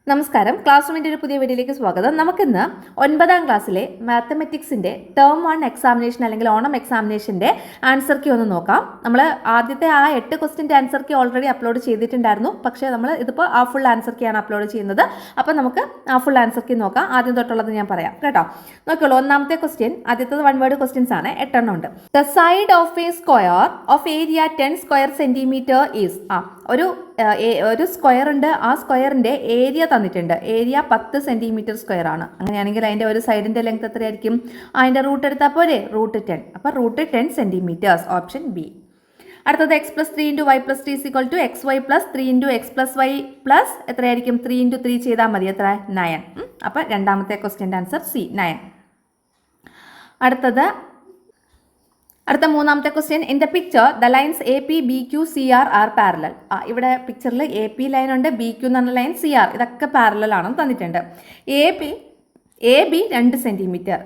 നമസ്കാരം, ക്ലാസ് റൂമിൻ്റെ ഒരു പുതിയ വീഡിയോയിലേക്ക് സ്വാഗതം. നമുക്കിന്ന് 9ാം ക്ലാസ്സിലെ മാത്തമെറ്റിക്സിൻ്റെ ടേം 1 എക്സാമിനേഷൻ അല്ലെങ്കിൽ ഓണം എക്സാമിനേഷൻ്റെ ആൻസർ കീ ഒന്ന് നോക്കാം. നമ്മൾ ആദ്യത്തെ ആ 8 ക്വസ്റ്റിൻ്റെ ആൻസർ കീ ഓൾറെഡി അപ്ലോഡ് ചെയ്തിട്ടുണ്ടായിരുന്നു. പക്ഷേ നമ്മൾ ഇതിപ്പോൾ ആ ഫുൾ ആൻസർ കീയാണ് അപ്ലോഡ് ചെയ്യുന്നത്. അപ്പോൾ നമുക്ക് ആ ഫുൾ ആൻസർ കീ നോക്കാം. ആദ്യം തൊട്ടുള്ളത് ഞാൻ പറയാം കേട്ടോ. നോക്കിയോളൂ, ഒന്നാമത്തെ ക്വസ്റ്റ്യൻ, ആദ്യത്തത് 1 വേർഡ് ക്വസ്റ്റ്യൻസ് ആണ്, 8 എണ്ണം ഉണ്ട്. The side of a square of area 10 square centimetre is ഒരു സ്ക്വയർ ഉണ്ട്. ആ സ്ക്വയറിൻ്റെ ഏരിയ തന്നിട്ടുണ്ട്. ഏരിയ 10 സെൻറ്റിമീറ്റർ സ്ക്വയർ ആണ്. അങ്ങനെയാണെങ്കിൽ അതിൻ്റെ ഒരു സൈഡിൻ്റെ ലെങ്ത് എത്രയായിരിക്കും? അതിൻ്റെ റൂട്ട് എടുത്താൽ പോരെ, റൂട്ട് 10. അപ്പോൾ റൂട്ട് 10 സെൻറ്റിമീറ്റേഴ്സ്, ഓപ്ഷൻ ബി. അടുത്തത് x + 3 × y + 3 = xy + 3 × x + y plus എത്രയായിരിക്കും? 3 × 3 ചെയ്താൽ മതി. എത്ര? 9. അപ്പോൾ രണ്ടാമത്തെ ക്വസ്റ്റ്യൻ്റെ ആൻസർ സി, 9. അടുത്ത മൂന്നാമത്തെ question, in the picture the lines A P B Q C R are parallel. ഇവിടെ പിക്ചറിൽ എ പി ലൈൻ ഉണ്ട്, ബി ക്യു എന്ന് പറഞ്ഞ ലൈൻ, സി ആർ ഇതൊക്കെ പാരലൽ ആണെന്ന് തന്നിട്ടുണ്ട്. എ ബി 2 സെൻറ്റിമീറ്റർ,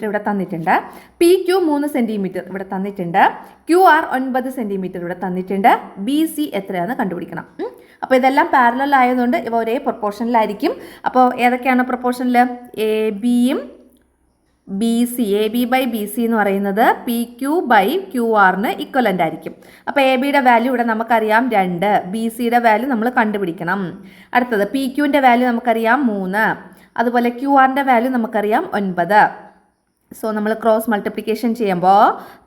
ഇവിടെ തന്നിട്ടുണ്ട്. പി ക്യു 3 സെൻറ്റിമീറ്റർ ഇവിടെ തന്നിട്ടുണ്ട്. ക്യു ആർ 9 സെൻറ്റിമീറ്റർ ഇവിടെ തന്നിട്ടുണ്ട്. ബി സി എത്രയാണെന്ന് കണ്ടുപിടിക്കണം. അപ്പോൾ ഇതെല്ലാം പാരലൽ ആയതുകൊണ്ട് ഇവ ഒരേ പ്രൊപ്പോർഷനിലായിരിക്കും. അപ്പോൾ ഏതൊക്കെയാണ് പ്രൊപ്പോർഷനിൽ? എ ബിയും B C, A B by B C എന്ന് പറയുന്നത് പി ക്യു ബൈ ക്യു ആറിന് ഇക്വലൻ്റ് ആയിരിക്കും. അപ്പോൾ എ ബിയുടെ വാല്യൂ ഇവിടെ നമുക്കറിയാം 2, ബി സിയുടെ വാല്യൂ നമ്മൾ കണ്ടുപിടിക്കണം. അടുത്തത് പി ക്യുവിൻ്റെ വാല്യൂ നമുക്കറിയാം 3, അതുപോലെ ക്യു ആറിൻ്റെ വാല്യൂ നമുക്കറിയാം 9. സോ നമ്മൾ ക്രോസ് മൾട്ടിപ്ലിക്കേഷൻ ചെയ്യുമ്പോൾ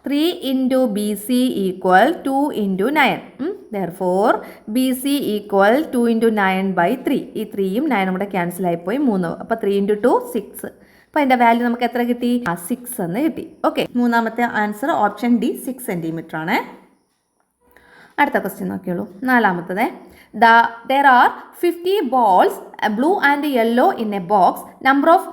3 × B C = 2 × 9. therefore B C = 2 × 9/3. ഈ 3യും 9ഉം കൂടെ ക്യാൻസൽ ആയിപ്പോയി, 3. അപ്പോൾ 3 × 2 6. അപ്പോൾ അതിൻ്റെ വാല്യൂ നമുക്ക് എത്ര കിട്ടി? 6 എന്ന് കിട്ടി. ഓക്കെ, മൂന്നാമത്തെ ആൻസർ ഓപ്ഷൻ ഡി, 6 സെൻറ്റിമീറ്റർ ആണ്. അടുത്ത ക്വസ്റ്റ്യൻ നോക്കിയോളൂ, നാലാമത്തത്. there are 50 balls, blue and yellow in a box. Number of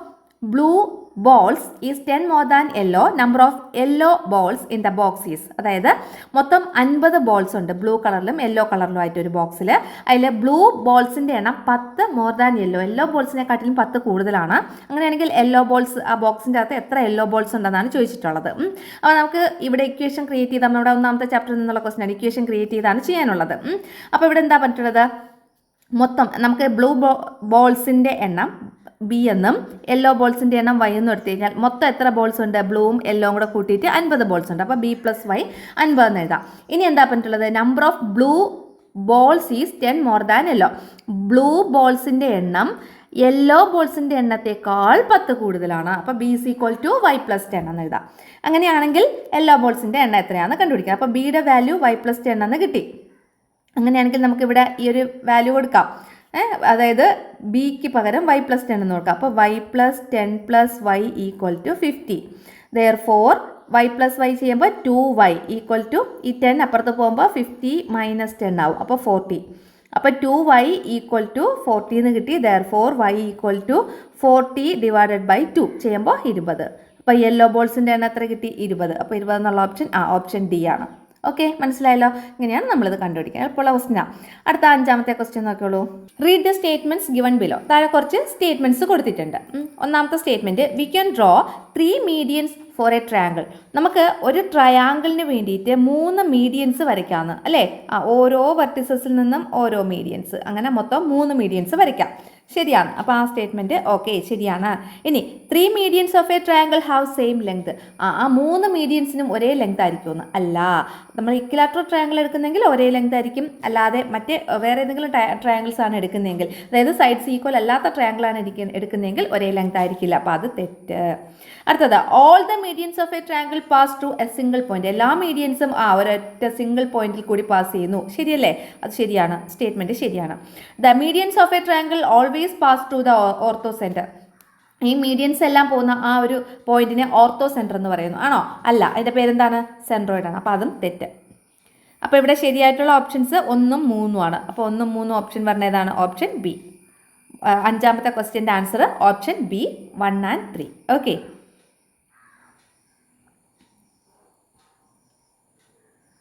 blue balls is 10 more than yellow. Number of yellow balls in the box is. അതായത് മൊത്തം 50 balls ഉണ്ട്, blue കളറിലും yellow കളറിലും ആയിട്ട് ഒരു ബോക്സിൽ. അതിൽ ബ്ലൂ ബോൾസിൻ്റെ എണ്ണം 10 മോർ ദാൻ യെല്ലോ ബോൾസിനെക്കാട്ടിലും 10 കൂടുതലാണ്. അങ്ങനെയാണെങ്കിൽ യെല്ലോ ബോൾസ് ആ ബോക്സിൻ്റെ അകത്ത് എത്ര യെല്ലോ ബോൾസ് ഉണ്ടെന്നാണ് ചോദിച്ചിട്ടുള്ളത്. അപ്പോൾ നമുക്ക് ഇവിടെ ഇക്വേഷൻ ക്രിയേറ്റ് ചെയ്താൽ, നമ്മുടെ ഒന്നാമത്തെ ചാപ്റ്ററിൽ നിന്നുള്ള ക്വസ്റ്റ്യൻ ഇക്വേഷൻ ക്രിയേറ്റ് ചെയ്താണ് ചെയ്യാനുള്ളത്. അപ്പോൾ ഇവിടെ എന്താ പറ്റുള്ളത്? മൊത്തം നമുക്ക് ബ്ലൂ ബോൾസിൻ്റെ എണ്ണം ബി എന്നും യെല്ലോ ബോൾസിൻ്റെ എണ്ണം വൈ എന്നും എടുത്തു കഴിഞ്ഞാൽ മൊത്തം എത്ര ബോൾസ് ഉണ്ട്? ബ്ലൂവും യെല്ലോവും കൂടെ കൂട്ടിയിട്ട് 50 ബോൾസ് ഉണ്ട്. അപ്പോൾ ബി + വൈ 50 എന്ന് എഴുതാം. ഇനി എന്താ പറഞ്ഞിട്ടുള്ളത്? Number of blue balls is 10 more than yellow. Blue ബോൾസിൻ്റെ എണ്ണം യെല്ലോ ബോൾസിൻ്റെ എണ്ണത്തേക്കാൾ 10 കൂടുതലാണ്. അപ്പോൾ ബി = വൈ + 10 എന്ന് എഴുതാം. അങ്ങനെയാണെങ്കിൽ യെല്ലോ ബോൾസിൻ്റെ എണ്ണം എത്രയാണെന്ന് കണ്ടുപിടിക്കാം. അപ്പോൾ ബിയുടെ വാല്യൂ വൈ + 10 എന്ന് കിട്ടി. അങ്ങനെയാണെങ്കിൽ നമുക്കിവിടെ ഈ ഒരു വാല്യൂ കൊടുക്കാം. അതായത് ബിക്ക് പകരം വൈ + 10 എന്ന് കൊടുക്കാം. അപ്പോൾ y + 10 + y = 50. therefore y + y ചെയ്യുമ്പോൾ 2y = ഈ 10 അപ്പുറത്ത് പോകുമ്പോൾ 50 - 10 ആവും. അപ്പോൾ 40. അപ്പോൾ 2y = 40 എന്ന് കിട്ടി. therefore y = 40 / 2 ചെയ്യുമ്പോൾ 20. അപ്പോൾ യെല്ലോ ബോൾസിൻ്റെ എണ്ണം എത്ര കിട്ടി? 20. അപ്പോൾ 20 എന്നുള്ള ഓപ്ഷൻ ഡി ആണ്. ഓക്കെ, മനസ്സിലായല്ലോ? ഇങ്ങനെയാണ് നമ്മളിത് കണ്ടുപിടിക്കുക. എളുപ്പമുള്ള ക്വസ്റ്റ്യനാണ്. അടുത്ത 5ാമത്തെ ക്വസ്റ്റ്യൻ നോക്കിയോളൂ. Read the statements given below. താഴെ കുറച്ച് സ്റ്റേറ്റ്മെന്റ്സ് കൊടുത്തിട്ടുണ്ട്. ഒന്നാമത്തെ statement, we can draw 3 medians for a triangle. നമുക്ക് ഒരു ട്രയാങ്കിളിന് വേണ്ടിയിട്ട് 3 മീഡിയൻസ് വരയ്ക്കാമെന്ന്, അല്ലേ? ഓരോ വെർട്ടിസസിൽ നിന്നും ഓരോ മീഡിയൻസ്, അങ്ങനെ മൊത്തം 3 മീഡിയൻസ് വരയ്ക്കാം. ശരിയാണ്. അപ്പോൾ ആ സ്റ്റേറ്റ്മെൻറ്റ് ഓക്കെ, ശരിയാണ്. ഇനി 3 medians of a triangle have same length. ആ 3 മീഡിയൻസിനും ഒരേ ലെങ്ത് ആയിരിക്കുമെന്ന്. അല്ല, നമ്മൾ ഇക്വിലാറ്ററൽ ട്രയാങ്കിൾ എടുക്കുന്നെങ്കിൽ ഒരേ ലെങ്ത് ആയിരിക്കും. അല്ലാതെ മറ്റേ വേറെ ഏതെങ്കിലും ട്രയാങ്കിൾസ് ആണ് എടുക്കുന്നതെങ്കിൽ, അതായത് സൈഡ്സ് ഈക്വൽ അല്ലാത്ത ട്രയാങ്കിളാണ് എടുക്കുന്നതെങ്കിൽ ഒരേ ലെങ്ത് ആയിരിക്കില്ല. അപ്പോൾ അത് തെറ്റ്. അടുത്തത്, all the medians of a triangle pass to a single point. എല്ലാ മീഡിയൻസും ഒരൊറ്റ സിംഗിൾ പോയിന്റിൽ കൂടി പാസ് ചെയ്യുന്നു. ശരിയല്ലേ? അത് ശരിയാണ്, സ്റ്റേറ്റ്മെന്റ് ശരിയാണ്. The medians of a triangle always pass to the orthocentre. ഈ മീഡിയൻസ് എല്ലാം പോകുന്ന ആ ഒരു പോയിന്റിനെ ഓർത്തോ സെന്റർ എന്ന് പറയുന്നു. ആണോ? അല്ല, അതിൻ്റെ പേരെന്താണ്? സെൻട്രോയിഡ് ആണ്. അപ്പോൾ അതും തെറ്റ്. അപ്പോൾ ഇവിടെ ശരിയായിട്ടുള്ള ഓപ്ഷൻസ് 1ഉം 3ഉം ആണ്. അപ്പോൾ 1ഉം 3ഉം ഓപ്ഷൻ പറഞ്ഞതാണ് ഓപ്ഷൻ ബി. 5ാമത്തെ ക്വസ്റ്റ്യൻ്റെ answer option B, 1 and 3. Okay,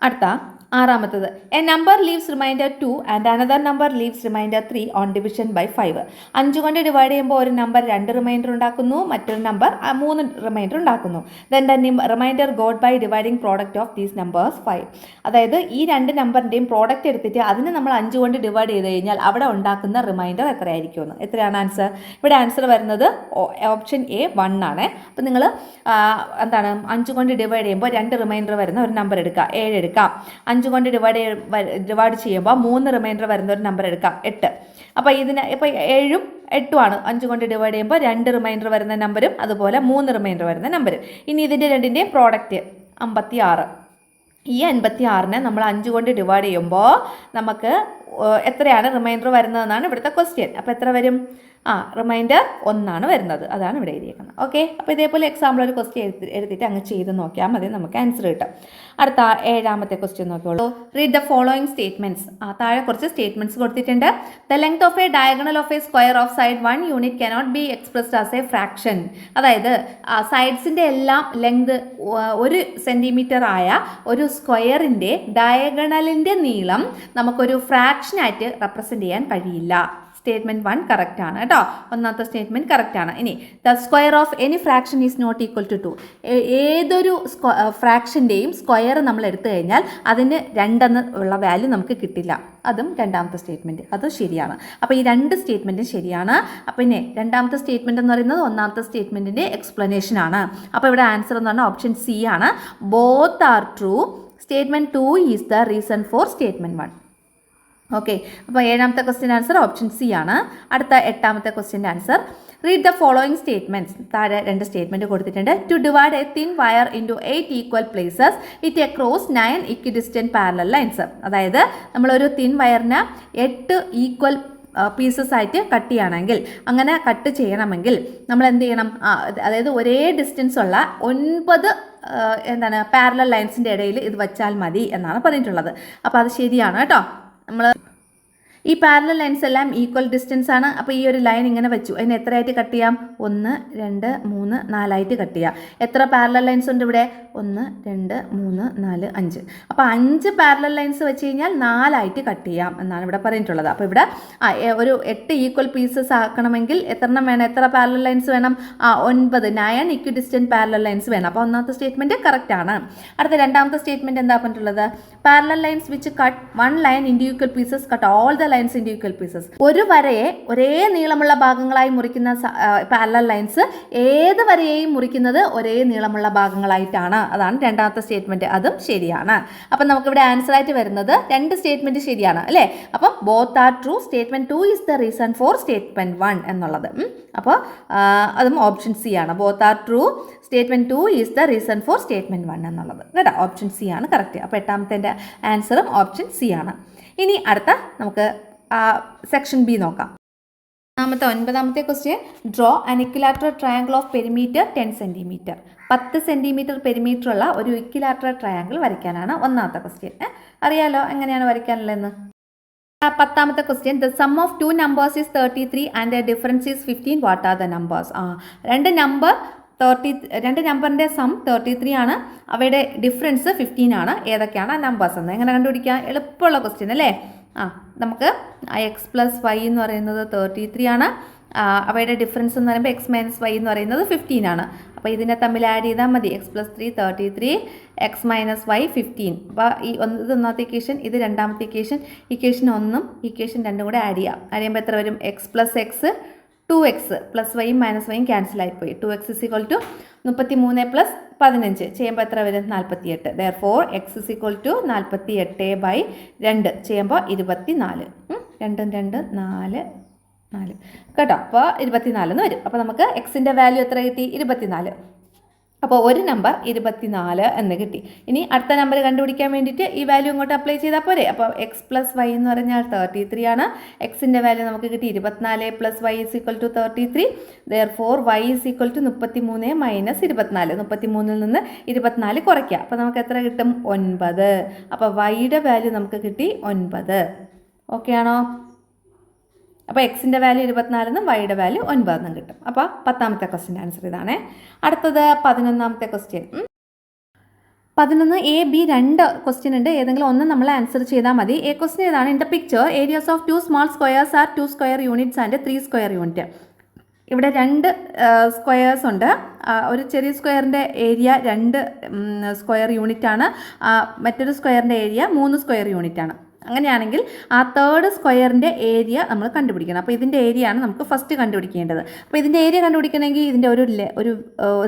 അടുത്ത ആറാമത്തത് a number leaves remainder 2 and another number leaves remainder 3 on division by 5. 5 കൊണ്ട് ഡിവൈഡ് ചെയ്യുമ്പോൾ ഒരു നമ്പർ 2 റിമൈൻഡർ ഉണ്ടാക്കുന്നു, മറ്റൊരു നമ്പർ 3 റിമൈൻഡർ ഉണ്ടാക്കുന്നു. Then the remainder got by dividing product of these numbers 5. അതായത് ഈ രണ്ട് നമ്പറിൻ്റെയും പ്രോഡക്റ്റ് എടുത്തിട്ട് അതിനെ നമ്മൾ 5 കൊണ്ട് ഡിവൈഡ് ചെയ്ത് കഴിഞ്ഞാൽ അവിടെ ഉണ്ടാക്കുന്ന റിമൈൻഡർ എത്രയായിരിക്കുമെന്ന്. എത്രയാണ് ആൻസർ? ഇവിടെ ആൻസർ വരുന്നത് ഓപ്ഷൻ എ 1 ആണ്. അപ്പം നിങ്ങൾ എന്താണ് 5 കൊണ്ട് ഡിവൈഡ് ചെയ്യുമ്പോൾ 2 റിമൈൻഡർ വരുന്ന ഒരു നമ്പർ എടുക്കുക, 7 എടുക്കാം. 5 കൊണ്ട് ഡിവൈഡ് ചെയ്യുമ്പോൾ 3 റിമൈൻഡർ വരുന്ന ഒരു നമ്പർ എടുക്കാം, 8. അപ്പോൾ ഇതിന് ഇപ്പോൾ 7ഉം 8ഉം ആണ്. 5 കൊണ്ട് ഡിവൈഡ് ചെയ്യുമ്പോൾ 2 റിമൈൻഡർ വരുന്ന നമ്പരും അതുപോലെ 3 റിമൈൻഡർ വരുന്ന നമ്പരും. ഇനി ഇതിൻ്റെ രണ്ടിൻ്റെയും പ്രോഡക്റ്റ് 56. ഈ 56നെ നമ്മൾ 5 കൊണ്ട് ഡിവൈഡ് ചെയ്യുമ്പോൾ നമുക്ക് എത്രയാണ് റിമൈൻഡർ വരുന്നതെന്നാണ് ഇവിടുത്തെ ക്വസ്റ്റ്യൻ. അപ്പോൾ എത്ര വരും? റിമൈൻഡർ 1 വരുന്നത്. അതാണ് ഇവിടെ എഴുതിയേക്കുന്നത്. ഓക്കെ, അപ്പോൾ ഇതേപോലെ എക്സാമ്പിൾ ഒരു ക്വസ്റ്റ്യൻ എടുത്തിട്ട് അങ്ങ് ചെയ്ത് നോക്കിയാൽ മതി, നമുക്ക് ആൻസർ കിട്ടും. അടുത്ത 7ാമത്തെ ക്വസ്റ്റ്യൻ നോക്കിയോളൂ. Read the following statements. താഴെ കുറച്ച് സ്റ്റേറ്റ്മെന്റ്സ് കൊടുത്തിട്ടുണ്ട്. The length of a diagonal of a square of side 1 unit cannot be expressed as a fraction. അതായത് സൈഡ്സിൻ്റെ എല്ലാം ലെങ്ത് 1 സെൻറ്റിമീറ്റർ ആയ ഒരു സ്ക്വയറിൻ്റെ ഡയഗണലിൻ്റെ നീളം നമുക്കൊരു ഫ്രാക്ഷനായിട്ട് റെപ്രസെൻറ്റ് ചെയ്യാൻ കഴിയില്ല. സ്റ്റേറ്റ്മെൻറ്റ് 1 കറക്റ്റ് ആണ് കേട്ടോ. ഒന്നാമത്തെ സ്റ്റേറ്റ്മെൻറ്റ് കറക്റ്റ് ആണ്. ഇനി the square of any fraction is not equal to 2. ഏതൊരു ഫ്രാക്ഷൻ്റെയും സ്ക്വയർ നമ്മൾ എടുത്തു കഴിഞ്ഞാൽ അതിന് 2 ഉള്ള വാല്യൂ നമുക്ക് കിട്ടില്ല. അതും രണ്ടാമത്തെ സ്റ്റേറ്റ്മെൻറ്റ്, അത് ശരിയാണ്. അപ്പോൾ ഈ 2 സ്റ്റേറ്റ്മെൻറ്റും ശരിയാണ്. അപ്പോൾ പിന്നെ രണ്ടാമത്തെ സ്റ്റേറ്റ്മെൻറ്റ് എന്ന് പറയുന്നത് ഒന്നാമത്തെ സ്റ്റേറ്റ്മെൻറ്റിൻ്റെ എക്സ്പ്ലനേഷൻ ആണ്. അപ്പോൾ ഇവിടെ ആൻസർ എന്ന് പറഞ്ഞാൽ ഓപ്ഷൻ സി ആണ്. Both are true. Statement 2 is the reason for statement 1. Okay, അപ്പോൾ 7ാമത്തെ ക്വസ്റ്റ്യൻ ആൻസർ ഓപ്ഷൻ സി ആണ്. അടുത്ത 8ാമത്തെ ക്വസ്റ്റ്യൻ്റെ answer read the following statements. താഴെ 2 സ്റ്റേറ്റ്മെൻറ്റ് കൊടുത്തിട്ടുണ്ട്. To divide a thin wire into 8 equal places it across 9 equidistant parallel lines. അതായത് നമ്മളൊരു തിൻ വയറിന് 8 ഈക്വൽ പീസസ് ആയിട്ട് കട്ട് ചെയ്യണമെങ്കിൽ, അങ്ങനെ കട്ട് ചെയ്യണമെങ്കിൽ നമ്മൾ എന്ത് ചെയ്യണം? അതായത് ഒരേ ഡിസ്റ്റൻസ് ഉള്ള 9 പാരലൽ ലൈൻസിൻ്റെ ഇടയിൽ ഇത് വച്ചാൽ മതി എന്നാണ് പറഞ്ഞിട്ടുള്ളത്. അപ്പോൾ അത് ശരിയാണ് കേട്ടോ. നമ്മൾ ഈ പാരലൽ ലൈൻസ് എല്ലാം ഈക്വൽ ഡിസ്റ്റൻസ് ആണ്. അപ്പോൾ ഈ ഒരു ലൈൻ ഇങ്ങനെ വെച്ചു. അതിന് എത്രയായിട്ട് കട്ട് ചെയ്യാം? 1 2 3 4 കട്ട് ചെയ്യാം. എത്ര പാരലൽ ലൈൻസ് ഉണ്ട് ഇവിടെ? 1 2 3 4 5. അപ്പോൾ 5 പാരലൽ ലൈൻസ് വെച്ച് കഴിഞ്ഞാൽ 4 കട്ട് ചെയ്യാം എന്നാണ് ഇവിടെ പറഞ്ഞിട്ടുള്ളത്. അപ്പോൾ ഇവിടെ ഒരു 8 ഈക്വൽ പീസസ് ആക്കണമെങ്കിൽ എത്രണ്ണം വേണം? എത്ര പാരലൽ ലൈൻസ് വേണം? 9 ഇക്വിഡിസ്റ്റൻറ്റ് പാരലൽ ലൈൻസ് വേണം. അപ്പോൾ ഒന്നാമത്തെ സ്റ്റേറ്റ്മെൻറ്റ് കറക്റ്റ് ആണ്. അടുത്ത രണ്ടാമത്തെ സ്റ്റേറ്റ്മെൻറ്റ് എന്താ പറഞ്ഞിട്ടുള്ളത്? Parallel lines which cut 1 line into equal pieces cut all the lines into equal pieces. ഒരു വരയെ ഒരേ നീളമുള്ള ഭാഗങ്ങളായി മുറിക്കുന്ന പാരലൽ ലൈൻസ് ഏത് വരയെയും മുറിക്കുന്നത് ഒരേ നീളമുള്ള ഭാഗങ്ങളായിട്ടാണ്. അതാണ് രണ്ടാമത്തെ സ്റ്റേറ്റ്മെൻറ്റ്. അതും ശരിയാണ്. അപ്പം നമുക്കിവിടെ ആൻസർ ആയിട്ട് വരുന്നത് 2 സ്റ്റേറ്റ്മെൻറ്റ് ശരിയാണ് അല്ലേ? അപ്പം both are true. Statement 2 is the reason for statement 1 എന്നുള്ളത്. അപ്പോൾ അതും ഓപ്ഷൻ സി ആണ്. Both are true. Statement 2 is the reason for statement 1 എന്നുള്ളത് കേട്ടോ. ഓപ്ഷൻ സി ആണ് കറക്റ്റ്. അപ്പോൾ 8ാമത്തെ ആൻസറും ഓപ്ഷൻ സി ആണ്. ഇനി അടുത്ത നമുക്ക് സെക്ഷൻ ബി നോക്കാം. 9ാമത്തെ question draw an equilateral triangle of perimeter 10 centimetre. 10 centimetre perimeter ഉള്ള ഒരു ഇക്വിലാറ്ററൽ ട്രയാങ്കിൾ വരയ്ക്കാനാണ് ഒന്നാമത്തെ ക്വസ്റ്റ്യൻ. അറിയാലോ എങ്ങനെയാണ് വരയ്ക്കാനുള്ളതെന്ന്. 10ാമത്തെ question the sum of 2 numbers is 33 and the difference is 15. What are the numbers? രണ്ട് നമ്പറിൻ്റെ സം 33 ആണ്, അവയുടെ ഡിഫറൻസ് 15 ആണ്. ഏതൊക്കെയാണ് ആ നമ്പേഴ്സ് എന്ന് എങ്ങനെ കണ്ടുപിടിക്കാം? എളുപ്പമുള്ള ക്വസ്റ്റ്യൻ അല്ലേ? നമുക്ക് എക്സ് പ്ലസ് വൈ എന്ന് പറയുന്നത് 33 ആണ്. അവയുടെ ഡിഫറൻസ് എന്ന് പറയുമ്പോൾ എക്സ് മൈനസ് വൈ എന്ന് പറയുന്നത് 15 ആണ്. അപ്പോൾ ഇതിനെ തമ്മിൽ ആഡ് ചെയ്താൽ മതി. X plus 3 33, X minus Y 15. അപ്പോൾ ഇത് ഒന്നാമത്തെ ഇക്വേഷൻ, ഇത് രണ്ടാമത്തെ ഇക്വേഷൻ. ഇക്വേഷൻ 1ഉം ഇക്വേഷൻ 2ഉം കൂടെ ആഡ് ചെയ്യാം. ആഡ് ചെയ്യുമ്പോൾ എത്ര വരും? X plus X 2x plus വൈയും മൈനസ് വൈയും ക്യാൻസൽ ആയിപ്പോയി. 2x = 33 പ്ലസ് 15 ചെയ്യുമ്പോൾ എത്ര വരും? 48. therefore x = 48/2 ചെയ്യുമ്പോൾ 24. 2 2 4 4 കേട്ടോ. അപ്പോൾ 24 എന്ന് വരും. അപ്പോൾ നമുക്ക് എക്സിൻ്റെ വാല്യൂ എത്ര കിട്ടി? 24. അപ്പോൾ ഒരു നമ്പർ 24 എന്ന് കിട്ടി. ഇനി അടുത്ത നമ്പർ കണ്ടുപിടിക്കാൻ വേണ്ടിയിട്ട് ഈ വാല്യൂ ഇങ്ങോട്ട് അപ്ലൈ ചെയ്താൽ പോരെ. അപ്പോൾ എക്സ് പ്ലസ് വൈ എന്ന് പറഞ്ഞാൽ 33 ആണ്. എക്സിൻ്റെ വാല്യൂ നമുക്ക് കിട്ടി 24 plus y = 33. therefore y = 33 minus 24. 33-ൽ നിന്ന് 24 കുറയ്ക്കുക. അപ്പോൾ നമുക്ക് എത്ര കിട്ടും? 9. അപ്പോൾ വൈയുടെ വാല്യൂ നമുക്ക് കിട്ടി 9. ഓക്കെ ആണോ? അപ്പോൾ എക്സിൻ്റെ വാല്യൂ 24 എന്നും വൈയുടെ വാല്യൂ 9 എന്നും കിട്ടും. അപ്പോൾ 10ാമത്തെ ക്വസ്റ്റ്യൻ ആൻസർ ഇതാണ്. അടുത്തത് 11ാമത്തെ ക്വസ്റ്റ്യൻ. 11 എ ബി രണ്ട് ക്വസ്റ്റ്യൻ ഉണ്ട്, ഏതെങ്കിലും ഒന്ന് നമ്മൾ ആൻസർ ചെയ്താൽ മതി. എ ക്വസ്റ്റ്യൻ ഏതാണ്? In the picture areas of 2 small squares R 2 square units and 3 square unit. ഇവിടെ രണ്ട് സ്ക്വയേഴ്സ് ഉണ്ട്. ഒരു ചെറിയ സ്ക്വയറിൻ്റെ ഏരിയ 2 സ്ക്വയർ യൂണിറ്റ് ആണ്, മറ്റൊരു സ്ക്വയറിൻ്റെ ഏരിയ 3 സ്ക്വയർ യൂണിറ്റ് ആണ്. അങ്ങനെയാണെങ്കിൽ ആ തേർഡ് സ്ക്വയറിൻ്റെ ഏരിയ നമ്മൾ കണ്ടുപിടിക്കണം. അപ്പോൾ ഇതിൻ്റെ ഏരിയ ആണ് നമുക്ക് ഫസ്റ്റ് കണ്ടുപിടിക്കേണ്ടത്. അപ്പോൾ ഇതിൻ്റെ ഏരിയ കണ്ടുപിടിക്കണമെങ്കിൽ ഇതിൻ്റെ ഒരു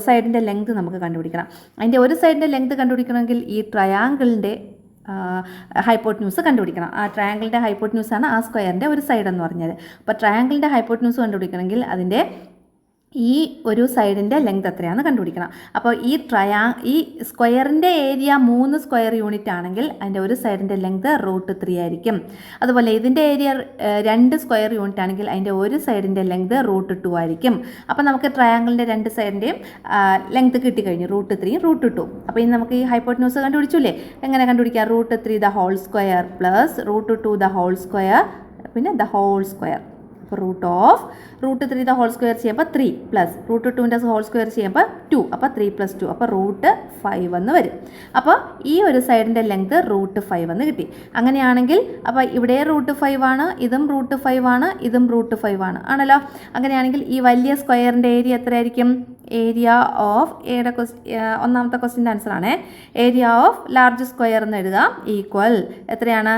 സൈഡിൻ്റെ ലെങ്ത് നമുക്ക് കണ്ടുപിടിക്കണം. അതിൻ്റെ ഒരു സൈഡിൻ്റെ ലെങ്ത് കണ്ടുപിടിക്കണമെങ്കിൽ ഈ ട്രയാങ്കിളിൻ്റെ ഹൈപ്പോട്ട്ന്യൂസ് കണ്ടുപിടിക്കണം. ആ ട്രയാങ്കിളിൻ്റെ ഹൈപ്പോട്ട്ന്യൂസാണ് ആ സ്ക്വയറിൻ്റെ ഒരു സൈഡ് എന്ന് പറഞ്ഞത്. അപ്പോൾ ട്രയാങ്കിളിൻ്റെ ഹൈപ്പോട്ട്ന്യൂസ് കണ്ടുപിടിക്കണമെങ്കിൽ അതിൻ്റെ ഈ ഒരു സൈഡിൻ്റെ ലെങ്ത് എത്രയാണെന്ന് കണ്ടുപിടിക്കണം. അപ്പോൾ ഈ സ്ക്വയറിൻ്റെ ഏരിയ 3 സ്ക്വയർ യൂണിറ്റ് ആണെങ്കിൽ അതിൻ്റെ ഒരു സൈഡിൻ്റെ ലെങ്ത് √3 ആയിരിക്കും. അതുപോലെ ഇതിൻ്റെ ഏരിയ 2 സ്ക്വയർ യൂണിറ്റ് ആണെങ്കിൽ അതിൻ്റെ ഒരു സൈഡിൻ്റെ ലെങ്ത് √2 ആയിരിക്കും. അപ്പോൾ നമുക്ക് ട്രയാങ്കിളിൻ്റെ രണ്ട് സൈഡിൻ്റെയും ലെങ്ത് കിട്ടിക്കഴിഞ്ഞു, √3 √2. അപ്പോൾ ഇനി നമുക്ക് ഈ ഹൈപ്പോട്ട്ന്യൂസ് കണ്ടുപിടിച്ചില്ലേ? എങ്ങനെ കണ്ടുപിടിക്കുക? √3 the whole square plus √2 the whole square പിന്നെ ദ ഹോൾ സ്ക്വയർ. അപ്പോൾ √3 ദ ഹോൾ സ്ക്വയർ ചെയ്യുമ്പോൾ 3 പ്ലസ് √2ൻ്റെ ഹോൾ സ്ക്വയർ ചെയ്യുമ്പോൾ 2, അപ്പോൾ 3 + 2, അപ്പോൾ √5 എന്ന് വരും. അപ്പോൾ ഈ ഒരു സൈഡിൻ്റെ ലെങ്ത് √5 എന്ന് കിട്ടി. അങ്ങനെയാണെങ്കിൽ അപ്പോൾ ഇവിടെ √5 ആണ്, ഇതും √5 ആണ്, ഇതും √5 ആണ് ആണല്ലോ. അങ്ങനെയാണെങ്കിൽ ഈ വലിയ സ്ക്വയറിൻ്റെ ഏരിയ എത്രയായിരിക്കും? ഏരിയ ഓഫ് ഒന്നാമത്തെ ക്വസ്റ്റ്യൻ്റെ ആൻസർ ആണ്. ഏരിയ ഓഫ് ലാർജ് സ്ക്വയർ എന്ന് എഴുതുക ഈക്വൽ എത്രയാണ്?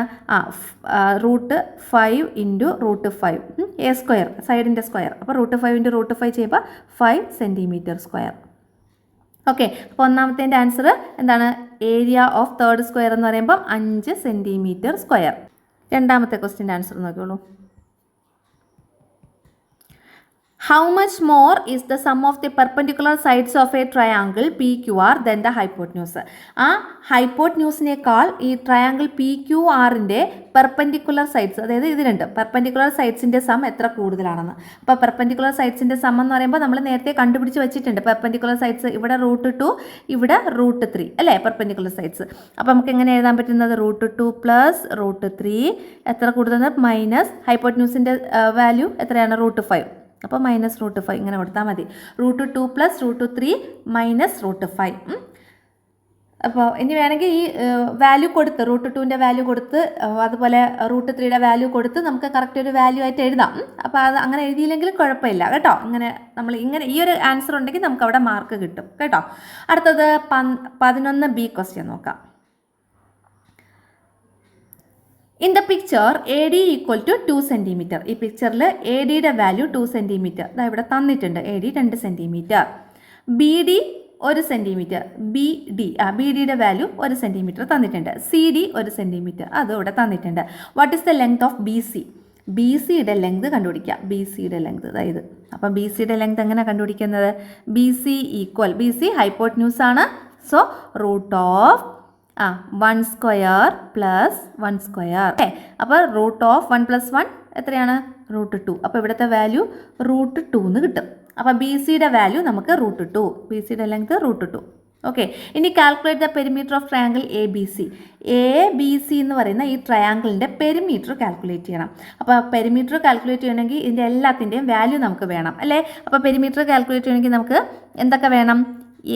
√5 × √5 എ സ്ക്വയർ, സൈഡിൻ്റെ സ്ക്വയർ. അപ്പോൾ √5 × √5 ചെയ്യുമ്പോൾ 5 സെൻറ്റിമീറ്റർ സ്ക്വയർ. ഓക്കെ, അപ്പോൾ ഒന്നാമത്തെ ആൻസർ എന്താണ്? ഏരിയ ഓഫ് തേർഡ് സ്ക്വയർ എന്ന് പറയുമ്പോൾ 5 സെൻറ്റിമീറ്റർ സ്ക്വയർ. രണ്ടാമത്തെ ക്വസ്റ്റ്യൻ്റെ answer നോക്കിയോളൂ. How much more is the sum of the perpendicular sides of a triangle PQR than the hypotenuse? ആ ഹൈപ്പോട്ട്ന്യൂസിനേക്കാൾ ഈ ട്രയാങ്കിൾ PQRൻ്റെ പെർപെൻഡിക്കുലർ സൈഡ്സ്, അതായത് ഇതിലുണ്ട് പെർപെൻഡിക്കുലർ സൈഡ്സിൻ്റെ സം എത്ര കൂടുതലാണെന്ന്. അപ്പോൾ പെർപെൻഡിക്കുലർ സൈഡ്സിൻ്റെ സം എന്ന് പറയുമ്പോൾ നമ്മൾ നേരത്തെ കണ്ടുപിടിച്ച് വെച്ചിട്ടുണ്ട്. പെർപെൻഡിക്കുലർ സൈഡ്സ് ഇവിടെ √2, ഇവിടെ √3 അല്ലേ പെർപെൻഡിക്കുലർ സൈഡ്സ്. അപ്പോൾ നമുക്ക് എങ്ങനെ എഴുതാൻ പറ്റുന്നത്? √2 + √3 എത്ര കൂടുതൽ? മൈനസ് ഹൈപ്പോട്ട്ന്യൂസിൻ്റെ വാല്യൂ എത്രയാണ്? √5. അപ്പോൾ -√5 ഇങ്ങനെ കൊടുത്താൽ മതി. √2 + √3 -√5. അപ്പോൾ ഇനി വേണമെങ്കിൽ ഈ വാല്യൂ കൊടുത്ത് √2ൻ്റെ വാല്യൂ കൊടുത്ത് അതുപോലെ √3യുടെ വാല്യൂ കൊടുത്ത് നമുക്ക് കറക്റ്റ് ഒരു വാല്യൂ ആയിട്ട് എഴുതാം. അപ്പോൾ അത് അങ്ങനെ എഴുതിയില്ലെങ്കിലും കുഴപ്പമില്ല കേട്ടോ. ഇങ്ങനെ ഈ ഒരു ആൻസർ ഉണ്ടെങ്കിൽ നമുക്ക് അവിടെ മാർക്ക് കിട്ടും കേട്ടോ. അടുത്തത് 11B ക്വസ്റ്റ്യൻ നോക്കാം. In the picture AD = 2 centimetre. ഈ പിക്ചറിൽ ADയുടെ വാല്യൂ 2 സെൻറ്റിമീറ്റർ ഇവിടെ തന്നിട്ടുണ്ട്. AD 2 സെൻറ്റിമീറ്റർ, BD 1 സെൻറ്റിമീറ്റർ, BDയുടെ വാല്യൂ 1 സെൻറ്റിമീറ്റർ തന്നിട്ടുണ്ട്, CD 1 സെൻറ്റിമീറ്റർ അത് ഇവിടെ തന്നിട്ടുണ്ട്. What is the length of BCയുടെ ലെങ്ത് കണ്ടുപിടിക്കുക. BCയുടെ ലെങ്ത് അതായത് അപ്പം BCയുടെ ലെങ്ത് എങ്ങനെ കണ്ടുപിടിക്കുന്നത്? BC ഹൈപ്പോട്ട്ന്യൂസ് ആണ്. സോ √1² + 1². അപ്പോൾ √1 + 1 എത്രയാണ്? √2. അപ്പോൾ ഇവിടുത്തെ വാല്യൂ √2 എന്ന് കിട്ടും. അപ്പോൾ BCയുടെ വാല്യൂ നമുക്ക് √2, BCയുടെ ലെങ്ത് √2. ഓക്കെ, ഇനി calculate the perimeter of triangle ABC എന്ന് പറയുന്ന ഈ ട്രയാങ്കിളിൻ്റെ പെരിമീറ്റർ കാൽക്കുലേറ്റ് ചെയ്യണം. അപ്പോൾ പെരിമീറ്റർ കാൽക്കുലേറ്റ് ചെയ്യണമെങ്കിൽ ഇതിൻ്റെ എല്ലാത്തിൻ്റെയും വാല്യൂ നമുക്ക് വേണം അല്ലേ. അപ്പോൾ പെരിമീറ്റർ കാൽക്കുലേറ്റ് ചെയ്യണമെങ്കിൽ നമുക്ക് എന്തൊക്കെ വേണം?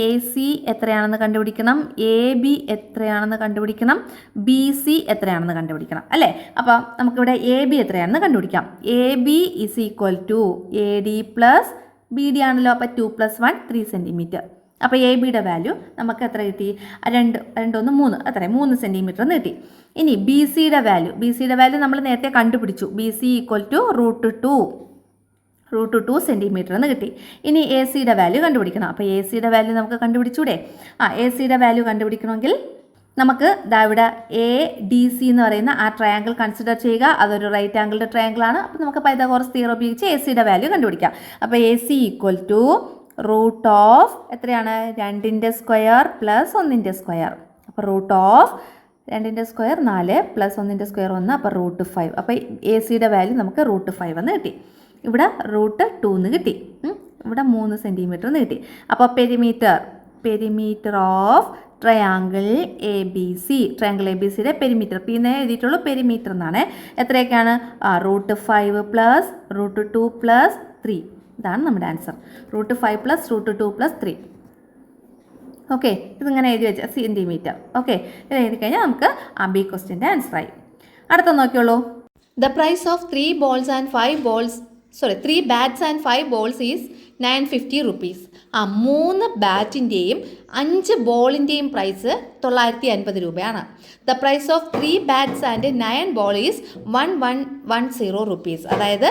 AC എത്രയാണെന്ന് കണ്ടുപിടിക്കണം, AB എത്രയാണെന്ന് കണ്ടുപിടിക്കണം, BC എത്രയാണെന്ന് കണ്ടുപിടിക്കണം അല്ലേ. അപ്പോൾ നമുക്കിവിടെ AB എത്രയാണെന്ന് കണ്ടുപിടിക്കാം. AB = AD + BD ആണല്ലോ. അപ്പോൾ 2 + 1 3 സെൻറ്റിമീറ്റർ. അപ്പോൾ ABയുടെ വാല്യൂ നമുക്ക് എത്ര കിട്ടി? 2 1 3 എത്ര? 3 സെൻറ്റിമീറ്റർ എന്ന് കിട്ടി. ഇനി BCയുടെ വാല്യൂ നമ്മൾ നേരത്തെ കണ്ടുപിടിച്ചു. BC = √2 സെൻറ്റിമീറ്റർ എന്ന് കിട്ടി. ഇനി ACയുടെ വാല്യൂ കണ്ടുപിടിക്കണം. അപ്പോൾ ACയുടെ വാല്യൂ നമുക്ക് കണ്ടുപിടിച്ചൂടെ? ACയുടെ വാല്യൂ കണ്ടുപിടിക്കണമെങ്കിൽ നമുക്ക് ഇവിടെ ADC എന്ന് പറയുന്ന ആ ട്രയാങ്കിൾ കൺസിഡർ ചെയ്യുക. അതൊരു റൈറ്റ് ആംഗിൾഡ് ട്രയാങ്കിൾ ആണ്. അപ്പോൾ നമുക്ക് പൈതഗോറസ് തിയറം ഉപയോഗിച്ച് ACയുടെ വാല്യൂ കണ്ടുപിടിക്കാം. അപ്പോൾ AC = എത്രയാണ്? 2ൻ്റെ സ്ക്വയർ + 1ൻ്റെ സ്ക്വയർ. അപ്പോൾ √2ൻ്റെ സ്ക്വയർ 4 + 1ൻ്റെ സ്ക്വയർ 1. അപ്പോൾ √5. അപ്പോൾ ACയുടെ വാല്യൂ നമുക്ക് √5 എന്ന് കിട്ടി. ഇവിടെ √2 എന്ന് കിട്ടി. ഇവിടെ 3 സെൻറ്റിമീറ്റർ എന്ന് കിട്ടി. അപ്പോൾ പെരിമീറ്റർ ഓഫ് ട്രയാങ്കിൾ ABCയുടെ പെരിമീറ്റർ പിന്നെ എഴുതിയിട്ടുള്ളൂ പെരിമീറ്റർ എന്നാണ്. എത്രയൊക്കെയാണ്? √5 + √2 + 3. ഇതാണ് നമ്മുടെ ആൻസർ. √5 + √2 + 3. ഓക്കെ, ഇതിങ്ങനെ എഴുതി വെച്ചാൽ സെൻറ്റിമീറ്റർ. ഓക്കെ, ഇത് എഴുതി കഴിഞ്ഞാൽ നമുക്ക് ആ ബി ക്വസ്റ്റ്യൻ്റെ ആൻസറായി. അടുത്ത നോക്കിയോളൂ. The price of 3 balls and 5 balls 3 bats and 5 balls is 950 rupees. 3 ബാറ്റിൻ്റെയും 5 ബോളിൻ്റെയും പ്രൈസ് 950 രൂപയാണ്. The price of 3 bats and 9 ball is 1110 rupees. അതായത്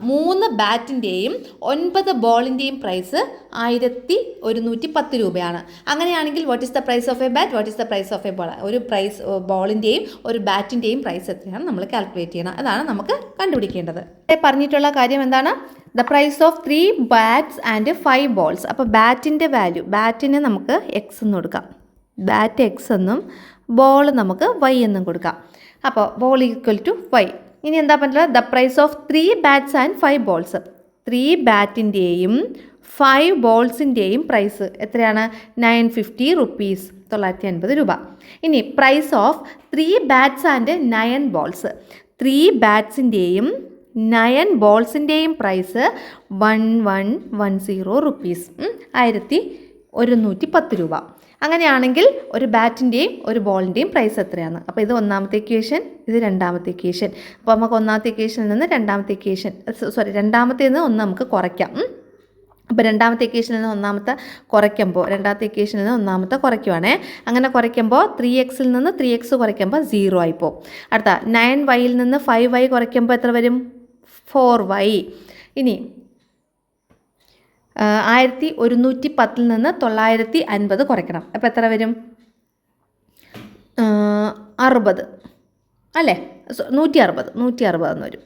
3 ബാറ്റിൻ്റെയും 9 ബോളിൻ്റെയും പ്രൈസ് 1110 രൂപയാണ്. അങ്ങനെയാണെങ്കിൽ what is the price of a bat, what is the price of a ball? ഒരു price ബോളിൻ്റെയും ഒരു ബാറ്റിൻ്റെയും പ്രൈസ് എത്രയാണ് നമ്മൾ കാൽക്കുലേറ്റ് ചെയ്യണം. അതാണ് നമുക്ക് കണ്ടുപിടിക്കേണ്ടത്. പറഞ്ഞിട്ടുള്ള കാര്യം എന്താണ്? The price of 3 bats and 5 balls. അപ്പോൾ ബാറ്റിൻ്റെ വാല്യൂ, ബാറ്റിന് നമുക്ക് എക്സ് എന്ന് കൊടുക്കാം, ബാറ്റ് എക്സ് എന്നും ബോൾ നമുക്ക് വൈ എന്നും കൊടുക്കാം. അപ്പോൾ ബോൾ ഈക്വൽ ടു വൈ. ഇനി എന്താ പറ്റില്ല? The price of 3 bats and 5 balls. 3 ബാറ്റിൻ്റെയും 5 ബോൾസിൻ്റെയും പ്രൈസ് എത്രയാണ്? 950 rupees, 950 രൂപ. ഇനി price of 3 bats and 9 balls. 3 ബാറ്റ്സിൻ്റെയും 9 ബോൾസിൻ്റെയും പ്രൈസ് 1110 rupees, 1110 രൂപ. അങ്ങനെയാണെങ്കിൽ ഒരു ബാറ്റിൻ്റെയും ഒരു ബോളിൻ്റെയും പ്രൈസ് എത്രയാണ്? അപ്പോൾ ഇത് ഒന്നാമത്തെ ഇക്വേഷൻ, ഇത് രണ്ടാമത്തെ ഇക്വേഷൻ. അപ്പോൾ നമുക്ക് ഒന്നാമത്തെ ഇക്വേഷനിൽ നിന്ന് രണ്ടാമത്തേൽ നിന്ന് ഒന്ന് നമുക്ക് കുറയ്ക്കാം. അപ്പോൾ രണ്ടാമത്തെ ഇക്വേഷനിൽ നിന്ന് രണ്ടാമത്തെ ഇക്വേഷനിൽ നിന്ന് ഒന്നാമത്തെ കുറയ്ക്കുവാണേ. അങ്ങനെ കുറയ്ക്കുമ്പോൾ 3x നിന്ന് 3x കുറയ്ക്കുമ്പോൾ 0 ആയിപ്പോവും. അടുത്ത 9y നിന്ന് 5y കുറയ്ക്കുമ്പോൾ എത്ര വരും? 4y. ഇനി 1110 നിന്ന് 950 കുറയ്ക്കണം. അപ്പോൾ എത്ര വരും? 60 അല്ലേ? 160 എന്ന് വരും.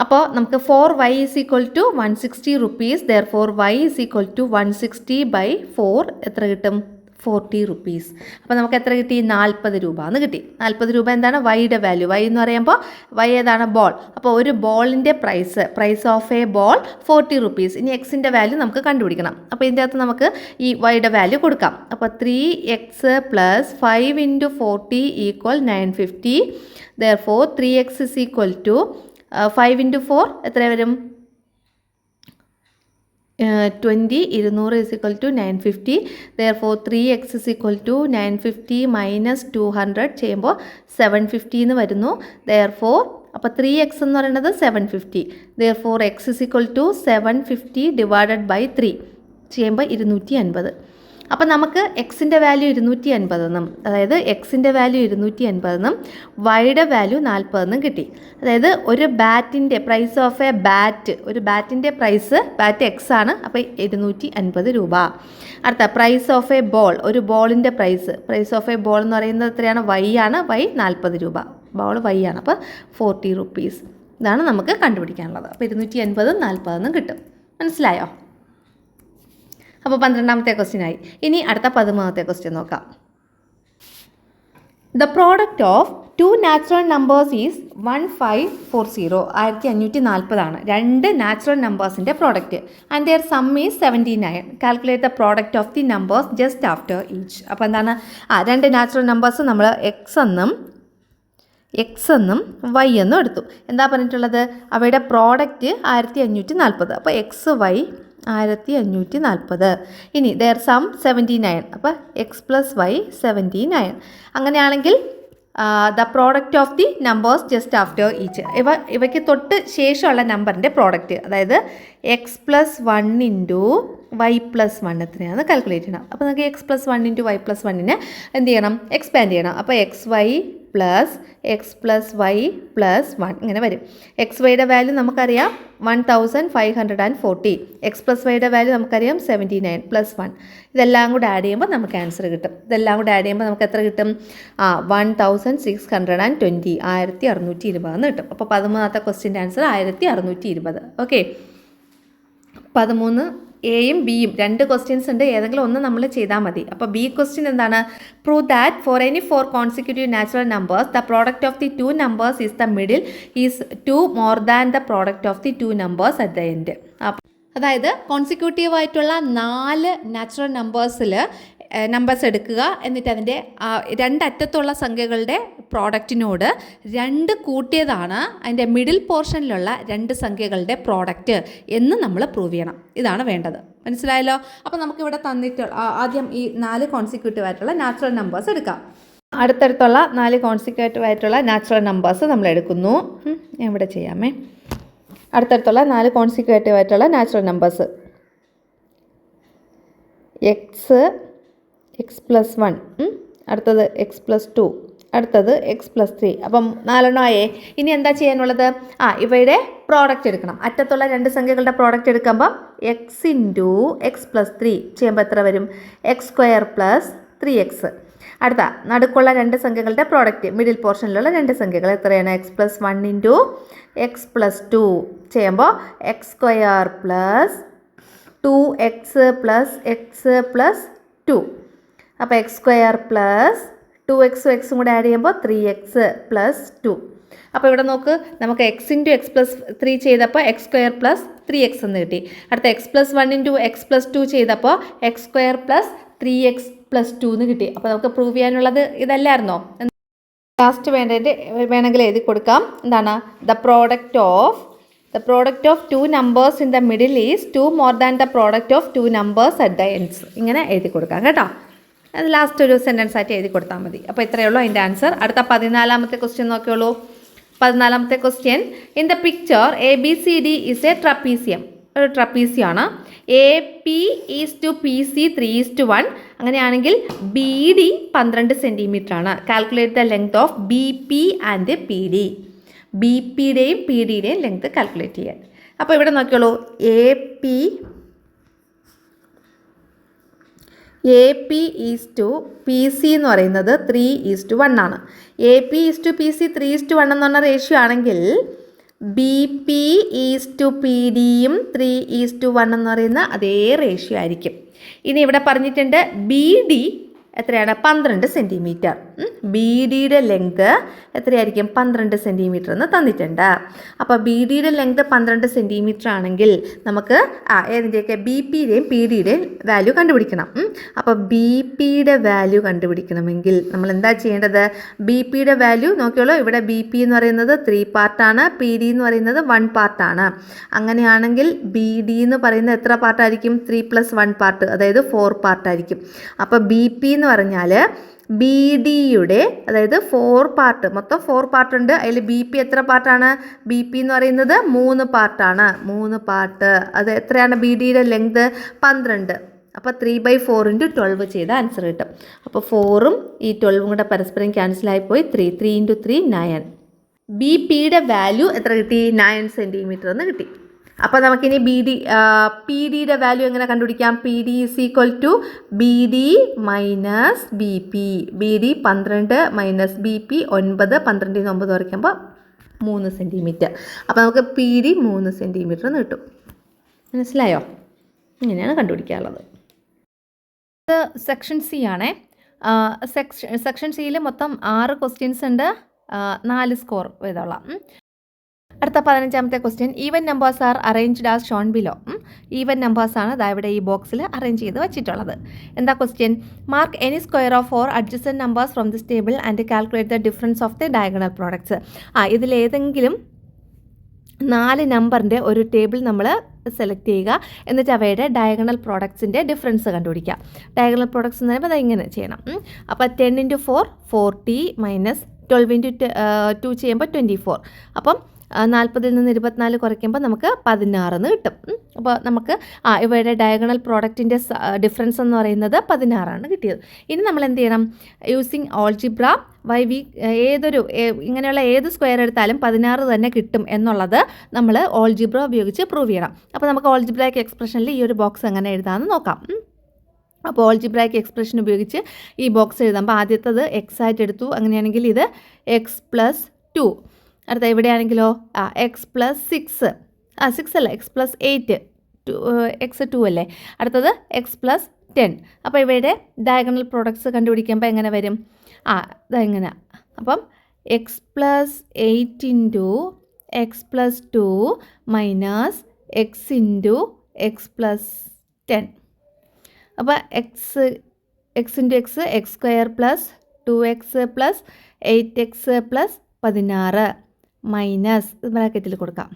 അപ്പോൾ നമുക്ക് 4y is equal to 160 rupees. Therefore y is equal to 160/4 എത്ര കിട്ടും? 40 rupees. അപ്പോൾ നമുക്ക് എത്ര കിട്ടി? 40 രൂപ എന്ന് കിട്ടി. 40 രൂപ എന്താണ്? വൈയുടെ വാല്യൂ. വൈ എന്ന് പറയുമ്പോൾ വൈ ഏതാണ്? ബോൾ. അപ്പോൾ ഒരു ബോളിൻ്റെ price of a ball 40 rupees. ഇനി എക്സിൻ്റെ വാല്യൂ നമുക്ക് കണ്ടുപിടിക്കണം. അപ്പോൾ ഇതിൻ്റെ അകത്ത് നമുക്ക് ഈ വൈയുടെ വാല്യൂ കൊടുക്കാം. അപ്പോൾ 3x + 5 × 40 = 950. Therefore 3x is equal to 5 × 4 എത്ര വരും? 20. 200 is equal to 950. Therefore 3x is equal to 950 minus 200 ചെയ്യുമ്പോൾ 750 എന്ന് വരുന്നു. Therefore അപ്പോൾ 3x എന്ന് പറയുന്നത് 750. Therefore x is equal to 750 divided by 3 ചെയ്യുമ്പോൾ 250. അപ്പോൾ നമുക്ക് എക്സിൻ്റെ വാല്യൂ 250 എന്നും, അതായത് എക്സിൻ്റെ വാല്യൂ 250 എന്നും വൈയുടെ വാല്യൂ 40 എന്നും കിട്ടി. അതായത് ഒരു ബാറ്റിൻ്റെ പ്രൈസ് ഓഫ് എ ബാറ്റ്, ഒരു ബാറ്റിൻ്റെ പ്രൈസ്, ബാറ്റ് എക്സ് ആണ്, അപ്പോൾ 250 രൂപ. അടുത്ത പ്രൈസ് ഓഫ് എ ബോൾ, ഒരു ബോളിൻ്റെ പ്രൈസ് ഓഫ് എ ബോൾ എന്ന് പറയുന്നത് എത്രയാണ്? വൈ ആണ്. വൈ 40 രൂപ, ബോൾ വൈ ആണ്. അപ്പോൾ 40 rupees. ഇതാണ് നമുക്ക് കണ്ടുപിടിക്കാനുള്ളത്. അപ്പോൾ 250 40 കിട്ടും. മനസ്സിലായോ? അപ്പോൾ 12ാമത്തെ ക്വസ്റ്റ്യൻ ആയി. ഇനി അടുത്ത 13ാമത്തെ ക്വസ്റ്റ്യൻ നോക്കാം. The product of 2 natural numbers is 1540. 1540 ആണ് 2 നാച്ചുറൽ നമ്പേഴ്സിൻ്റെ product. And their sum is 79. Calculate the product of the numbers just after each. അപ്പോൾ എന്താണ്? 2 നാച്ചുറൽ നമ്പേഴ്സ് നമ്മൾ എക്സ് എന്നും വൈ എന്നും എടുത്തു. എന്താ പറഞ്ഞിട്ടുള്ളത്? അവയുടെ പ്രോഡക്റ്റ് 1540. അപ്പോൾ എക്സ് വൈ 1540. ഇനി ദെയർ സം 79. അപ്പോൾ എക്സ് + വൈ 79. അങ്ങനെയാണെങ്കിൽ the product of the numbers just after each, ഇവയ്ക്ക് തൊട്ട് ശേഷമുള്ള നമ്പറിൻ്റെ പ്രോഡക്റ്റ്, അതായത് എക്സ് + 1 × വൈ + 1 എത്രയാണെന്ന് കാൽക്കുലേറ്റ് ചെയ്യണം. അപ്പോൾ നമുക്ക് എക്സ് + 1 × വൈ + 1 എന്ത് ചെയ്യണം? എക്സ്പാൻഡ് ചെയ്യണം. അപ്പോൾ എക്സ് വൈ + എക്സ് + വൈ + 1 ഇങ്ങനെ വരും. എക്സ് വൈയുടെ വാല്യൂ നമുക്കറിയാം 1540. എക്സ് + വൈയുടെ വാല്യൂ നമുക്കറിയാം 79 + 1. ഇതെല്ലാം കൂടെ ആഡ് ചെയ്യുമ്പോൾ നമുക്ക് ആൻസർ കിട്ടും. ഇതെല്ലാം കൂടെ ആഡ് ചെയ്യുമ്പോൾ നമുക്ക് എത്ര കിട്ടും? 1620, 1620 എന്ന് കിട്ടും. അപ്പോൾ 13ാമത്തെ ക്വസ്റ്റ്യൻ്റെ ആൻസർ 1620. ഓക്കെ, 13 എയും ബിയും 2 ക്വസ്റ്റ്യൻസ് ഉണ്ട്. ഏതെങ്കിലും ഒന്ന് നമ്മൾ ചെയ്താൽ മതി. അപ്പോൾ ബി ക്വസ്റ്റ്യൻ എന്താണ്? Prove that for any 4 consecutive natural numbers the product of the 2 numbers is the middle is 2 more than the product of the 2 numbers at the end. അതായത് കോൺസിക്യൂട്ടീവ് ആയിട്ടുള്ള 4 നാച്ചുറൽ നമ്പേഴ്സ് എടുക്കുക, എന്നിട്ട് അതിൻ്റെ രണ്ടറ്റത്തുള്ള സംഖ്യകളുടെ പ്രോഡക്റ്റിനോട് 2 കൂട്ടിയതാണ് അതിൻ്റെ middle പോർഷനിലുള്ള 2 സംഖ്യകളുടെ product എന്ന് നമ്മൾ പ്രൂവ് ചെയ്യണം. ഇതാണ് വേണ്ടത്. മനസ്സിലായല്ലോ? അപ്പോൾ നമുക്കിവിടെ തന്നിട്ടുള്ള ആദ്യം ഈ 4 കോൺസിക്യൂട്ടീവ് ആയിട്ടുള്ള നാച്ചുറൽ നമ്പേഴ്സ് എടുക്കാം. അടുത്തടുത്തുള്ള 4 കോൺസിക്യൂട്ടീവ് ആയിട്ടുള്ള നാച്ചുറൽ നമ്പേഴ്സ് നമ്മൾ എടുക്കുന്നു. ഞാൻ ഇവിടെ ചെയ്യാമേ. അടുത്തടുത്തുള്ള 4 കോൺസിക്യൂട്ടീവ് ആയിട്ടുള്ള നാച്ചുറൽ നമ്പേഴ്സ് എക്സ് പ്ലസ് 1, അടുത്തത് എക്സ് പ്ലസ് 2, അടുത്തത് എക്സ് പ്ലസ് 3. അപ്പം 4 ആയേ. ഇനി എന്താ ചെയ്യാനുള്ളത്? ഇവയുടെ പ്രോഡക്റ്റ് എടുക്കണം. അറ്റത്തുള്ള 2 സംഖ്യകളുടെ പ്രോഡക്റ്റ് എടുക്കുമ്പം എക്സ് ഇൻറ്റു എക്സ് പ്ലസ് 3 ചെയ്യുമ്പോൾ എത്ര വരും? X square plus 3x. അടുത്ത നടുക്കുള്ള 2 സംഖ്യകളുടെ പ്രോഡക്റ്റ്, മിഡിൽ പോർഷനിലുള്ള 2 സംഖ്യകൾ എത്രയാണ്? X plus 1 into X plus 2 ചെയ്യുമ്പോൾ X square plus 2x plus X plus 2. അപ്പോൾ എക്സ് സ്ക്വയർ പ്ലസ് 2x എക്സും കൂടെ ആഡ് ചെയ്യുമ്പോൾ 3x പ്ലസ് 2. അപ്പോൾ ഇവിടെ നോക്ക്, നമുക്ക് എക്സ് ഇൻറ്റു എക്സ് പ്ലസ് 3 ചെയ്തപ്പോൾ എക്സ് സ്ക്വയർ പ്ലസ് 3x എന്ന് കിട്ടി. അടുത്ത X plus 1 into X plus 2 ചെയ്തപ്പോൾ X square plus 3x plus 2 എന്ന് കിട്ടി. അപ്പോൾ നമുക്ക് പ്രൂവ് ചെയ്യാനുള്ളത് ഇതല്ലായിരുന്നോ? ലാസ്റ്റ് വേണമെങ്കിൽ എഴുതി കൊടുക്കാം. എന്താണ്? The product of 2 numbers in the middle is 2 more than the product of 2 numbers at the ends. ഇങ്ങനെ എഴുതി കൊടുക്കാം കേട്ടോ. അത് ലാസ്റ്റ് ഒരു സെൻറ്റൻസ് ആയിട്ട് എഴുതി കൊടുത്താൽ മതി. അപ്പോൾ ഇത്രയേ ഉള്ളൂ അതിൻ്റെ ആൻസർ. അടുത്ത 14ാമത്തെ ക്വസ്റ്റ്യൻ നോക്കിയോളൂ. 14ാമത്തെ question, in the picture ABCD is a trapezium. ഒരു ട്രപ്പീസിയമാണ്. AP is to PC 3:1. അങ്ങനെയാണെങ്കിൽ BD 12 സെൻറ്റിമീറ്റർ ആണ്. Calculate the length of BP and PD. BPയുടെയും PDയുടെയും ലെങ്ത് കാൽക്കുലേറ്റ് ചെയ്യാൻ. അപ്പോൾ ഇവിടെ നോക്കിയോളൂ, AP ഈസ് ടു PC എന്ന് പറയുന്നത് 3:1 ആണ്. AP ഈസ് ടു PC 3:1 എന്ന് പറഞ്ഞ റേഷ്യോ ആണെങ്കിൽ BP ഈസ് ടു PDയും 3:1 എന്ന് പറയുന്ന അതേ റേഷ്യോ ആയിരിക്കും. ഇനി ഇവിടെ പറഞ്ഞിട്ടുണ്ട് BD എത്രയാണ്? 12 സെൻറ്റിമീറ്റർ. BDയുടെ ലെങ്ത് എത്രയായിരിക്കും? 12 സെൻറ്റിമീറ്റർ എന്ന് തന്നിട്ടുണ്ട്. അപ്പോൾ BDയുടെ ലെങ്ത് 12 സെൻറ്റിമീറ്റർ ആണെങ്കിൽ നമുക്ക് ഏതിൻ്റെയൊക്കെ BPയുടെയും PDയുടെയും വാല്യൂ കണ്ടുപിടിക്കണം. അപ്പോൾ BPയുടെ വാല്യൂ കണ്ടുപിടിക്കണമെങ്കിൽ നമ്മൾ എന്താ ചെയ്യേണ്ടത്? BPയുടെ വാല്യൂ നോക്കിയോളൂ. ഇവിടെ BP എന്ന് പറയുന്നത് 3 പാർട്ടാണ്, PD എന്ന് പറയുന്നത് 1 പാർട്ടാണ്. അങ്ങനെയാണെങ്കിൽ BD എന്ന് പറയുന്നത് എത്ര പാർട്ടായിരിക്കും? 3+1 പാർട്ട്, അതായത് 4 പാർട്ടായിരിക്കും. അപ്പോൾ BP എന്ന് പറഞ്ഞാൽ BDയുടെ, അതായത് 4 പാർട്ട്, മൊത്തം 4 പാർട്ട് ഉണ്ട്. അതിൽ BP എത്ര പാർട്ടാണ്? BP എന്ന് പറയുന്നത് 3 പാർട്ടാണ്. 3 പാർട്ട്. അത് എത്രയാണ് BDയുടെ ലെങ്ത്? 12. അപ്പോൾ 3/4 × 12 ചെയ്ത ആൻസർ കിട്ടും. അപ്പോൾ 4ഉം ഈ 12ഉം കൂടെ പരസ്പരം ക്യാൻസലായിപ്പോയി. 3 × 3 9. BPയുടെ വാല്യൂ എത്ര കിട്ടി? 9 സെൻറ്റിമീറ്റർ എന്ന് കിട്ടി. അപ്പോൾ നമുക്കിനി PDയുടെ വാല്യൂ എങ്ങനെ കണ്ടുപിടിക്കാം? PD is equal to BD minus BP. BD 12 minus BP 9. 12 9 കുറയ്ക്കുമ്പോൾ 3 സെൻറ്റിമീറ്റർ. അപ്പോൾ നമുക്ക് PD 3 സെൻറ്റിമീറ്റർ എന്ന് കിട്ടും. മനസ്സിലായോ? ഇങ്ങനെയാണ് കണ്ടുപിടിക്കാനുള്ളത്. ഇത് സെക്ഷൻ C ആണേ. സെക്ഷൻ സിയിൽ മൊത്തം 6 ക്വസ്റ്റ്യൻസ് ഉണ്ട്. 4 സ്കോർ ചെയ്തോളാം. അടുത്ത 15ാമത്തെ question, even numbers are arranged as shown below. Even നമ്പേഴ്സാണ് ഇവിടെ ഈ ബോക്സിൽ അറേഞ്ച് ചെയ്ത് വെച്ചിട്ടുള്ളത്. എന്താ question? Mark any square of 4 adjacent numbers from this table and calculate the difference of the diagonal products. ഇതിലേതെങ്കിലും 4 നമ്പറിൻ്റെ ഒരു ടേബിൾ നമ്മൾ സെലക്ട് ചെയ്യുക. എന്നിട്ട് അവയുടെ ഡയഗണൽ പ്രോഡക്ട്സിൻ്റെ ഡിഫറൻസ് കണ്ടുപിടിക്കുക. ഡയഗണൽ പ്രോഡക്ട്സ് എന്ന് പറയുമ്പോൾ ഇങ്ങനെ ചെയ്യണം. അപ്പോൾ 10 × 4 40 മൈനസ് 12 × 2 ചെയ്യുമ്പോൾ 24. അപ്പം 40 നിന്ന് 24 കുറയ്ക്കുമ്പോൾ നമുക്ക് 16 എന്ന് കിട്ടും. അപ്പോൾ നമുക്ക് ഇവയുടെ ഡയഗണൽ പ്രോഡക്റ്റിൻ്റെ ഡിഫറൻസ് എന്ന് പറയുന്നത് 16ആണ് കിട്ടിയത്. ഇനി നമ്മൾ എന്ത് ചെയ്യണം? യൂസിങ് ഓൾജിബ്ര ഇങ്ങനെയുള്ള ഏത് സ്ക്വയർ എടുത്താലും 16 തന്നെ കിട്ടും എന്നുള്ളത് നമ്മൾ ഓൾജിബ്ര ഉപയോഗിച്ച് പ്രൂവ് ചെയ്യണം. അപ്പോൾ നമുക്ക് ഓൾജിബ്രയ്ക്ക് എക്സ്പ്രഷനിൽ ഈ ഒരു ബോക്സ് എങ്ങനെ എഴുതാമെന്ന് നോക്കാം. അപ്പോൾ ഓൾജിബ്രയ്ക്ക് എക്സ്പ്രഷൻ ഉപയോഗിച്ച് ഈ ബോക്സ് എഴുതാം. അപ്പോൾ ആദ്യത്തത് എക്സ് ആയിട്ട് എടുത്തു. അങ്ങനെയാണെങ്കിൽ ഇത് എക്സ് പ്ലസ് 2. അടുത്ത എവിടെയാണെങ്കിലോ എക്സ് പ്ലസ് 6. 6 അല്ല, എക്സ് പ്ലസ് 8. എക്സ് 2 അല്ലേ. അടുത്തത് എക്സ് പ്ലസ് 10. അപ്പോൾ ഇവയുടെ ഡയഗണൽ പ്രോഡക്ട്സ് കണ്ടുപിടിക്കുമ്പോൾ എങ്ങനെ വരും? ഇതെങ്ങനെ? അപ്പം X plus 8 × X plus 2 minus X into X plus 10. അപ്പോൾ X into X square plus 2x plus 8x plus 16 minus ബ്രാക്കറ്റിൽ കൊടുക്കാം.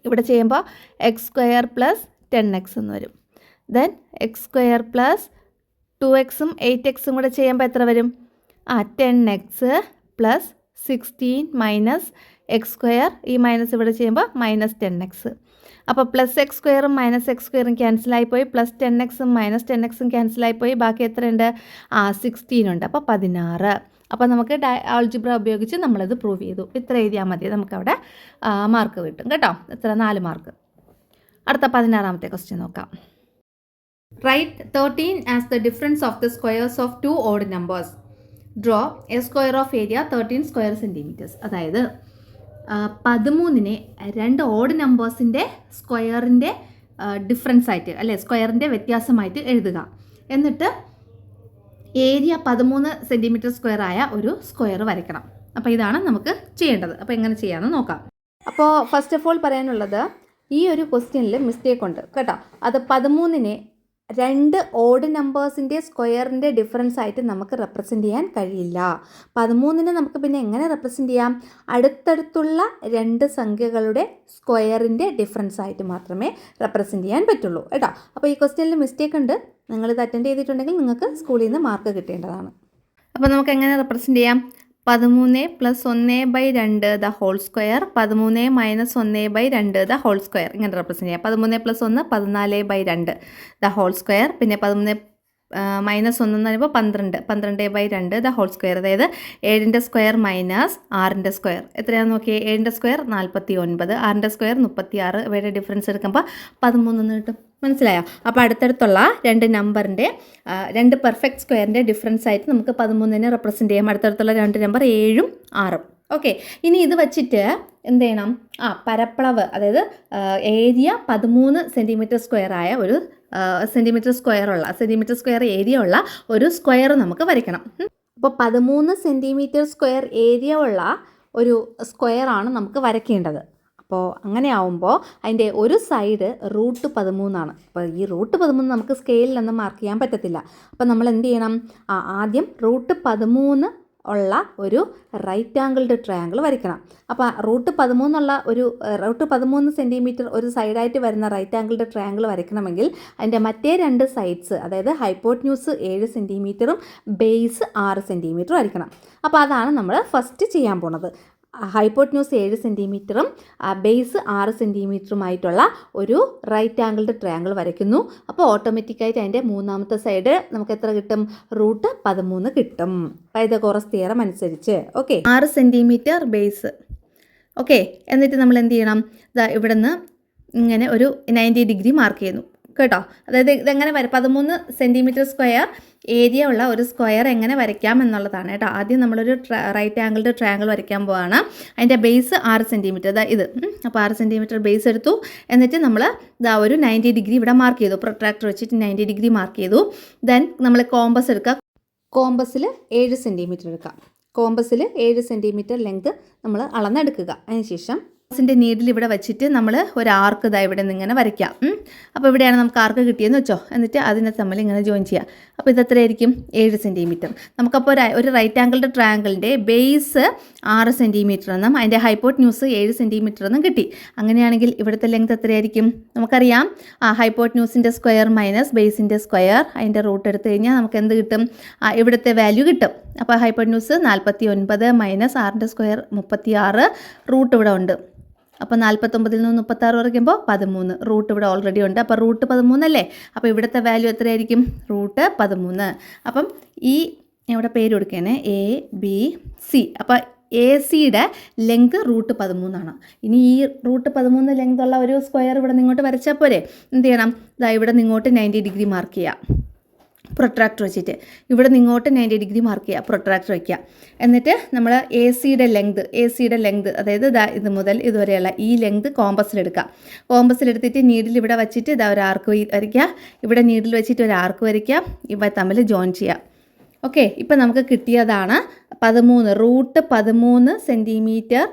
ഇവിടെ ചെയ്യുമ്പോൾ എക്സ് സ്ക്വയർ പ്ലസ് 10x എന്ന് വരും. ദെൻ എക്സ് സ്ക്വയർ പ്ലസ് 2xും 8xും കൂടെ ചെയ്യുമ്പോൾ എത്ര വരും? 10x plus 16 minus X square, ഈ മൈനസ് ഇവിടെ ചെയ്യുമ്പോൾ മൈനസ് 10x. അപ്പോൾ പ്ലസ് എക്സ് സ്ക്വയറും മൈനസ് എക്സ് സ്ക്വയറും ക്യാൻസലായിപ്പോയി, പ്ലസ് 10xും മൈനസ് 10xും ക്യാൻസലായിപ്പോയി. ബാക്കി എത്രയുണ്ട്? 16 ഉണ്ട്. അപ്പോൾ 16. അപ്പോൾ നമുക്ക് ആൾജിബ്ര ഉപയോഗിച്ച് നമ്മളിത് പ്രൂവ് ചെയ്തു. ഇത്ര എഴുതിയാൽ മതി, നമുക്കവിടെ മാർക്ക് കിട്ടും കേട്ടോ. ഇത്ര 4 മാർക്ക്. അടുത്ത 16ാമത്തെ ക്വസ്റ്റ്യൻ നോക്കാം. Write 13 as the difference of the squares of 2 odd numbers. Draw a square of area 13 square centimetres. അതായത് 13നെ 2 ഓഡ് നമ്പേഴ്സിൻ്റെ സ്ക്വയറിൻ്റെ ഡിഫറൻസ് ആയിട്ട്, അല്ലെ സ്ക്വയറിൻ്റെ വ്യത്യാസമായിട്ട് എഴുതുക. എന്നിട്ട് ഏരിയ 13 സെൻറ്റിമീറ്റർ സ്ക്വയർ ആയ ഒരു സ്ക്വയർ വരയ്ക്കണം. അപ്പോൾ ഇതാണ് നമുക്ക് ചെയ്യേണ്ടത്. അപ്പോൾ എങ്ങനെ ചെയ്യാമെന്ന് നോക്കാം. അപ്പോൾ ഫസ്റ്റ് ഓഫ് ഓൾ പറയാനുള്ളത്, ഈ ഒരു ക്വസ്റ്റ്യനിൽ മിസ്റ്റേക്ക് ഉണ്ട് കേട്ടോ. അത് 13നെ 2 ഓഡ് നമ്പേഴ്സിൻ്റെ സ്ക്വയറിൻ്റെ ഡിഫറൻസ് ആയിട്ട് നമുക്ക് റെപ്രസെൻ്റ് ചെയ്യാൻ കഴിയില്ല. 13നെ നമുക്ക് പിന്നെ എങ്ങനെ റെപ്രസെൻ്റ് ചെയ്യാം? അടുത്തടുത്തുള്ള 2 സംഖ്യകളുടെ സ്ക്വയറിൻ്റെ ഡിഫറൻസ് ആയിട്ട് മാത്രമേ റെപ്രസെൻ്റ് ചെയ്യാൻ പറ്റുള്ളൂ കേട്ടോ. അപ്പോൾ ഈ ക്വസ്റ്റ്യനിൽ മിസ്റ്റേക്ക് ഉണ്ട്. നിങ്ങളിത് അറ്റൻഡ് ചെയ്തിട്ടുണ്ടെങ്കിൽ നിങ്ങൾക്ക് സ്കൂളിൽ നിന്ന് മാർക്ക് കിട്ടേണ്ടതാണ്. അപ്പോൾ നമുക്ക് എങ്ങനെ റെപ്രസെൻ്റ് ചെയ്യാം? 13 plus 1/2 the whole square, 13 minus 1/2 the whole square, ഇങ്ങനെ റെപ്രസെൻ്റ് ചെയ്യാം. 13 പ്ലസ് 1 14/2 ദ ഹോൾ സ്ക്വയർ. പിന്നെ 13 മൈനസ് 1 എന്ന് പറയുമ്പോൾ 12/2 ദ ഹോൾ സ്ക്വയർ. അതായത് 7ൻ്റെ സ്ക്വയർ മൈനസ് 6ൻ്റെ സ്ക്വയർ എത്രയാണെന്ന് നോക്കിയേ. 7ൻ്റെ സ്ക്വയർ 49, 6ൻ്റെ സ്ക്വയർ 36. ഇവയുടെ ഡിഫറൻസ് എടുക്കുമ്പോൾ 13 എന്ന് കിട്ടും. മനസ്സിലായോ? അപ്പോൾ അടുത്തടുത്തുള്ള 2 നമ്പറിൻ്റെ 2 പെർഫെക്റ്റ് സ്ക്വയറിൻ്റെ ഡിഫറൻസ് ആയിട്ട് നമുക്ക് 13നെ റെപ്രസെൻ്റ് ചെയ്യാം. അടുത്തടുത്തുള്ള 2 നമ്പർ 7ഉം 6ഉം. ഓക്കെ, ഇനി ഇത് വച്ചിട്ട് എന്ത് ചെയ്യണം? പരപ്പളവ്, അതായത് ഏരിയ 13 സെൻറ്റിമീറ്റർ സ്ക്വയർ ആയ ഒരു സെൻറ്റിമീറ്റർ സ്ക്വയർ ഏരിയ ഉള്ള ഒരു സ്ക്വയർ നമുക്ക് വരയ്ക്കണം. അപ്പോൾ 13 സെൻറ്റിമീറ്റർ സ്ക്വയർ ഏരിയ ഉള്ള ഒരു സ്ക്വയറാണ് നമുക്ക് വരയ്ക്കേണ്ടത്. അപ്പോൾ അങ്ങനെ ആവുമ്പോൾ അതിൻ്റെ ഒരു സൈഡ് √13. അപ്പോൾ ഈ √13 നമുക്ക് സ്കെയിലിലൊന്നും മാർക്ക് ചെയ്യാൻ പറ്റത്തില്ല. അപ്പോൾ നമ്മൾ എന്ത് ചെയ്യണം? ആദ്യം √13 ഉള്ള ഒരു റൈറ്റ് ആംഗിൾഡ് ട്രയാങ്കിൾ വരയ്ക്കണം. അപ്പോൾ √13 ഉള്ള ഒരു √13 സെൻറ്റിമീറ്റർ ഒരു സൈഡായിട്ട് വരുന്ന റൈറ്റ് ആംഗിൾഡ് ട്രയാങ്കിൾ വരയ്ക്കണമെങ്കിൽ അതിൻ്റെ മറ്റേ 2 സൈഡ്സ്, അതായത് ഹൈപ്പോട്ന്യൂസ് 7 സെൻറ്റിമീറ്ററും ബേസ് 6 സെൻറ്റിമീറ്ററും ആയിരിക്കണം. അപ്പോൾ അതാണ് നമ്മൾ ഫസ്റ്റ് ചെയ്യാൻ പോണത്. ഹൈപ്പോട്ന്യൂസ് 7 സെൻറ്റിമീറ്ററും ബേസ് 6 സെൻറ്റിമീറ്ററുമായിട്ടുള്ള ഒരു റൈറ്റ് ആംഗിൾഡ് ട്രയാങ്കിൾ വരയ്ക്കുന്നു. അപ്പോൾ ഓട്ടോമാറ്റിക്കായിട്ട് അതിൻ്റെ 3ാമത്തെ സൈഡ് നമുക്ക് എത്ര കിട്ടും? √13 കിട്ടും, പൈതഗോറസ് തിയറം അനുസരിച്ച്. Okay, 6 centimetre base. ഓക്കെ, എന്നിട്ട് നമ്മൾ എന്ത് ചെയ്യണം? ഇവിടെ നിന്ന് ഇങ്ങനെ ഒരു 90 ഡിഗ്രി മാർക്ക് ചെയ്യുന്നു കേട്ടോ. അതായത് ഇതെങ്ങനെ 13 സെൻറ്റിമീറ്റർ സ്ക്വയർ ഏരിയ ഉള്ള ഒരു സ്ക്വയർ എങ്ങനെ വരയ്ക്കാം എന്നുള്ളതാണ് കേട്ടോ. ആദ്യം നമ്മളൊരു റൈറ്റ് ആംഗിൾഡ് ട്രയാങ്കിൾ വരയ്ക്കാൻ പോവാണ്. അതിൻ്റെ ബേസ് 6 സെൻറ്റിമീറ്റർ, ഇത്. അപ്പോൾ 6 സെൻറ്റിമീറ്റർ ബേസ് എടുത്തു. എന്നിട്ട് നമ്മൾ ഒരു 90 ഡിഗ്രി ഇവിടെ മാർക്ക് ചെയ്തു. പ്രൊട്രാക്ടർ വെച്ചിട്ട് 90 ഡിഗ്രി മാർക്ക് ചെയ്തു. ദെൻ നമ്മൾ കോമ്പസ് എടുക്കുക. കോമ്പസിൽ 7 സെൻറ്റിമീറ്റർ എടുക്കാം. കോമ്പസിൽ 7 സെൻറ്റിമീറ്റർ ലെങ്ത് നമ്മൾ അളന്നെടുക്കുക. അതിനുശേഷം ിൻ്റെ നീഡിൽ ഇവിടെ വെച്ചിട്ട് നമ്മൾ ഒരു ആർക്ക് ഇവിടെ നിന്ന് ഇങ്ങനെ വരയ്ക്കാം. അപ്പോൾ ഇവിടെയാണ് നമുക്ക് ആർക്ക് കിട്ടിയെന്ന് വെച്ചോ. എന്നിട്ട് അതിനെ തമ്മിൽ ഇങ്ങനെ ജോയിൻ ചെയ്യാം. അപ്പോൾ ഇത് എത്രയായിരിക്കും? 7 സെൻറ്റിമീറ്റർ. നമുക്കപ്പോൾ ഒരു റൈറ്റ് ആംഗിൾഡ് ട്രയാങ്കിളിൻ്റെ ബേസ് 6 സെൻറ്റിമീറ്റർ എന്നും അതിൻ്റെ ഹൈപ്പോട്ന്യൂസ് 7 സെൻറ്റിമീറ്റർ എന്നും കിട്ടി. അങ്ങനെയാണെങ്കിൽ ഇവിടുത്തെ ലെങ്ത് എത്രയായിരിക്കും? നമുക്കറിയാം, ഹൈപ്പോട്ന്യൂസിൻ്റെ സ്ക്വയർ മൈനസ് ബേസിൻ്റെ സ്ക്വയർ, അതിൻ്റെ റൂട്ട് എടുത്തു കഴിഞ്ഞാൽ നമുക്ക് എന്ത് കിട്ടും? ഇവിടുത്തെ വാല്യൂ കിട്ടും. അപ്പോൾ ഹൈപ്പോട്ന്യൂസ് 49 മൈനസ് 6ൻ്റെ സ്ക്വയർ 36, റൂട്ട് ഇവിടെ ഉണ്ട്. അപ്പോൾ 49 നിന്ന് 36 കുറയ്ക്കുമ്പോൾ 13, റൂട്ട് ഇവിടെ ഓൾറെഡി ഉണ്ട്. അപ്പോൾ √13 അല്ലേ? അപ്പോൾ ഇവിടുത്തെ വാല്യൂ എത്രയായിരിക്കും? √13. അപ്പം ഈ ഇവിടെ പേര് കൊടുക്കുകയാണ് ABC. അപ്പോൾ AC-യുടെ ലെങ്ത് √13. ഇനി ഈ √13 ലെങ്ത് ഉള്ള ഒരു സ്ക്വയർ ഇവിടെ നിങ്ങോട്ട് വരച്ചാൽ പോരെ? എന്ത് ചെയ്യണം? ഇവിടെ നിങ്ങോട്ട് 90 ഡിഗ്രി മാർക്ക് ചെയ്യാം പ്രൊട്രാക്ടർ വെച്ചിട്ട്. ഇവിടെ നിങ്ങോട്ട് 90 ഡിഗ്രി മാർക്ക് ചെയ്യുക, പ്രൊട്രാക്ടർ വയ്ക്കുക. എന്നിട്ട് നമ്മൾ AC-യുടെ ലെങ്ത് അതായത് ഇത് മുതൽ ഇതുവരെയുള്ള ഈ ലെങ്ത് കോമ്പസിലെടുക്കുക. കോമ്പസിലെടുത്തിട്ട് നീഡിൽ ഇവിടെ വെച്ചിട്ട് ഒരു ആർക്ക് വരയ്ക്കുക. ഇവിടെ നീഡിൽ വെച്ചിട്ട് ഒരു ആർക്ക് വരയ്ക്കുക. ഇവ തമ്മിൽ ജോയിൻ ചെയ്യുക. ഓക്കെ, ഇപ്പം നമുക്ക് കിട്ടിയതാണ് 13 സെൻറ്റിമീറ്റർ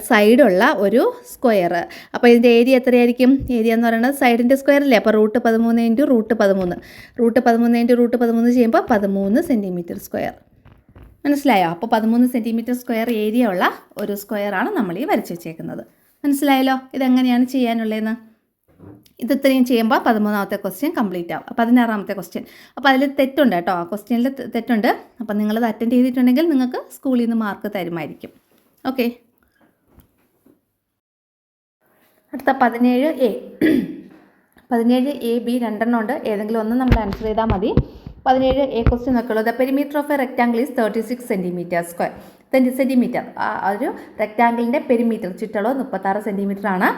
സൈഡുള്ള ഒരു സ്ക്വയർ. അപ്പോൾ ഇതിൻ്റെ ഏരിയ എത്രയായിരിക്കും? ഏരിയ എന്ന് പറയുന്നത് സൈഡിൻ്റെ സ്ക്വയർ അല്ലേ? അപ്പോൾ √13 × √13 √13 × √13 ചെയ്യുമ്പോൾ 13 സെൻറ്റിമീറ്റർ സ്ക്വയർ. മനസ്സിലായോ? അപ്പോൾ 13 സെൻറ്റിമീറ്റർ സ്ക്വയർ ഏരിയ ഉള്ള ഒരു സ്ക്വയറാണ് നമ്മൾ ഈ വരച്ച് വെച്ചേക്കുന്നത്. മനസ്സിലായല്ലോ ഇതെങ്ങനെയാണ് ചെയ്യാനുള്ളതെന്ന്? ഇത് ഇത്രയും ചെയ്യുമ്പോൾ 13ാമത്തെ ക്വസ്റ്റ്യൻ കംപ്ലീറ്റ് ആവും. 16ാമത്തെ ക്വസ്റ്റ്യൻ. അപ്പോൾ അതിൽ തെറ്റുണ്ട് കേട്ടോ, ആ ക്വസ്റ്റ്യനിൽ തെറ്റുണ്ട്. അപ്പോൾ നിങ്ങളത് അറ്റൻഡ് ചെയ്തിട്ടുണ്ടെങ്കിൽ നിങ്ങൾക്ക് സ്കൂളിൽ നിന്ന് മാർക്ക് തരുമായിരിക്കും. ഓക്കെ, അടുത്ത 17A. 17A, B രണ്ടെണ്ണം ഉണ്ട്. ഏതെങ്കിലും ഒന്ന് നമ്മൾ ആൻസർ ചെയ്താൽ മതി. 17A ക്വസ്റ്റ്യൻ നോക്കുള്ളൂ. The perimeter of a rectangle is 36 centimetre square. Centimetre. ഒരു റെക്ടാംഗിളിൻ്റെ പെരിമീറ്റർ ചുറ്റളവ് 36 സെൻറ്റിമീറ്റർ ആണ്.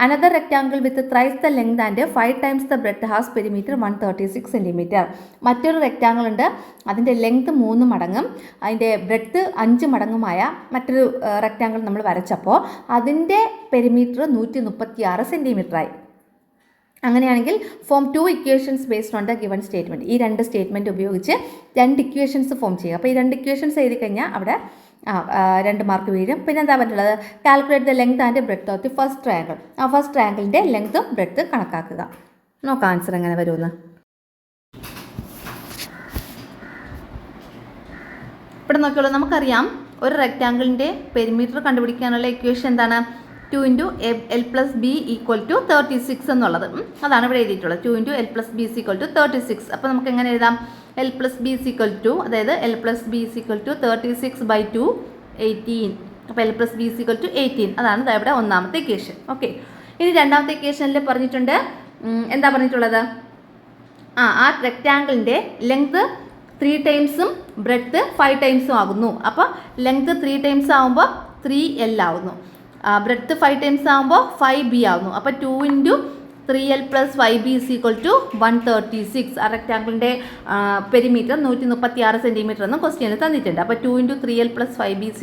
Another rectangle with thrice the length and 5 times the breadth has perimeter 136 centimetre. മറ്റൊരു റെക്ടാംഗിൾ ഉണ്ട്, അതിൻ്റെ ലെങ്ത് 3 മടങ്ങും അതിൻ്റെ ബ്രെഡ്ത്ത് 5 മടങ്ങുമായ മറ്റൊരു റെക്ടാംഗിൾ നമ്മൾ വരച്ചപ്പോൾ അതിൻ്റെ പെരിമീറ്റർ 136 സെൻറ്റിമീറ്ററായി. അങ്ങനെയാണെങ്കിൽ form 2 equations based on the given statement. ഈ 2 സ്റ്റേറ്റ്മെൻറ്റ് ഉപയോഗിച്ച് 2 ഇക്വേഷൻസ് ഫോം ചെയ്യുക. അപ്പോൾ ഈ 2 ഇക്വേഷൻസ് എഴുതി കഴിഞ്ഞാൽ അവിടെ 2 മാർക്ക് വീഴും. പിന്നെ എന്താ പറ്റുള്ളത്? Calculate the length and breadth of the first triangle. ആ ഫസ്റ്റ് ട്രയാങ്കിളിൻ്റെ ലെങ്ത്തും ബ്രെഡ്ത്ത് കണക്കാക്കുക. നോക്കാം ആൻസർ എങ്ങനെ വരുമെന്ന്. ഇവിടെ നോക്കിയോളൂ, നമുക്കറിയാം ഒരു റെക്റ്റാങ്കിളിൻ്റെ പെരിമീറ്റർ കണ്ടുപിടിക്കാനുള്ള ഇക്വേഷൻ എന്താണ്? 2 × L + B = 36 എന്നുള്ളത്. അതാണ് ഇവിടെ എഴുതിയിട്ടുള്ളത്. 2 × L + B = 36. അപ്പോൾ നമുക്ക് എങ്ങനെ എഴുതാം? L + B = അതായത് L + B = 36/2 18. അപ്പോൾ L + B = 18. അതാണ് ഇവിടെ ഒന്നാമത്തെ ഇക്വേഷൻ. ഓക്കെ, ഇനി രണ്ടാമത്തെ ഇക്വേഷനിൽ പറഞ്ഞിട്ടുണ്ട്, എന്താ പറഞ്ഞിട്ടുള്ളത്? ആ റെക്റ്റാങ്കിളിൻ്റെ ലെങ്ത് 3 ടൈംസും ബ്രെഡ്ത്ത് 5 ടൈംസും ആകുന്നു. അപ്പോൾ ലെങ്ത് 3 ടൈംസ് ആകുമ്പോൾ 3L ആവുന്നു. ബ്രെഡ്ത്ത് 5 ടൈംസ് ആകുമ്പോൾ 5B ആവുന്നു. അപ്പോൾ 2 × 3L + 5B = 136. ആ റെക്റ്റാങ്കിളിൻ്റെ പെരിമീറ്റർ 136 സെൻറ്റിമീറ്റർ എന്നും ക്വസ്റ്റ്യനിൽ തന്നിട്ടുണ്ട്. അപ്പോൾ 2 × 3L + 5B =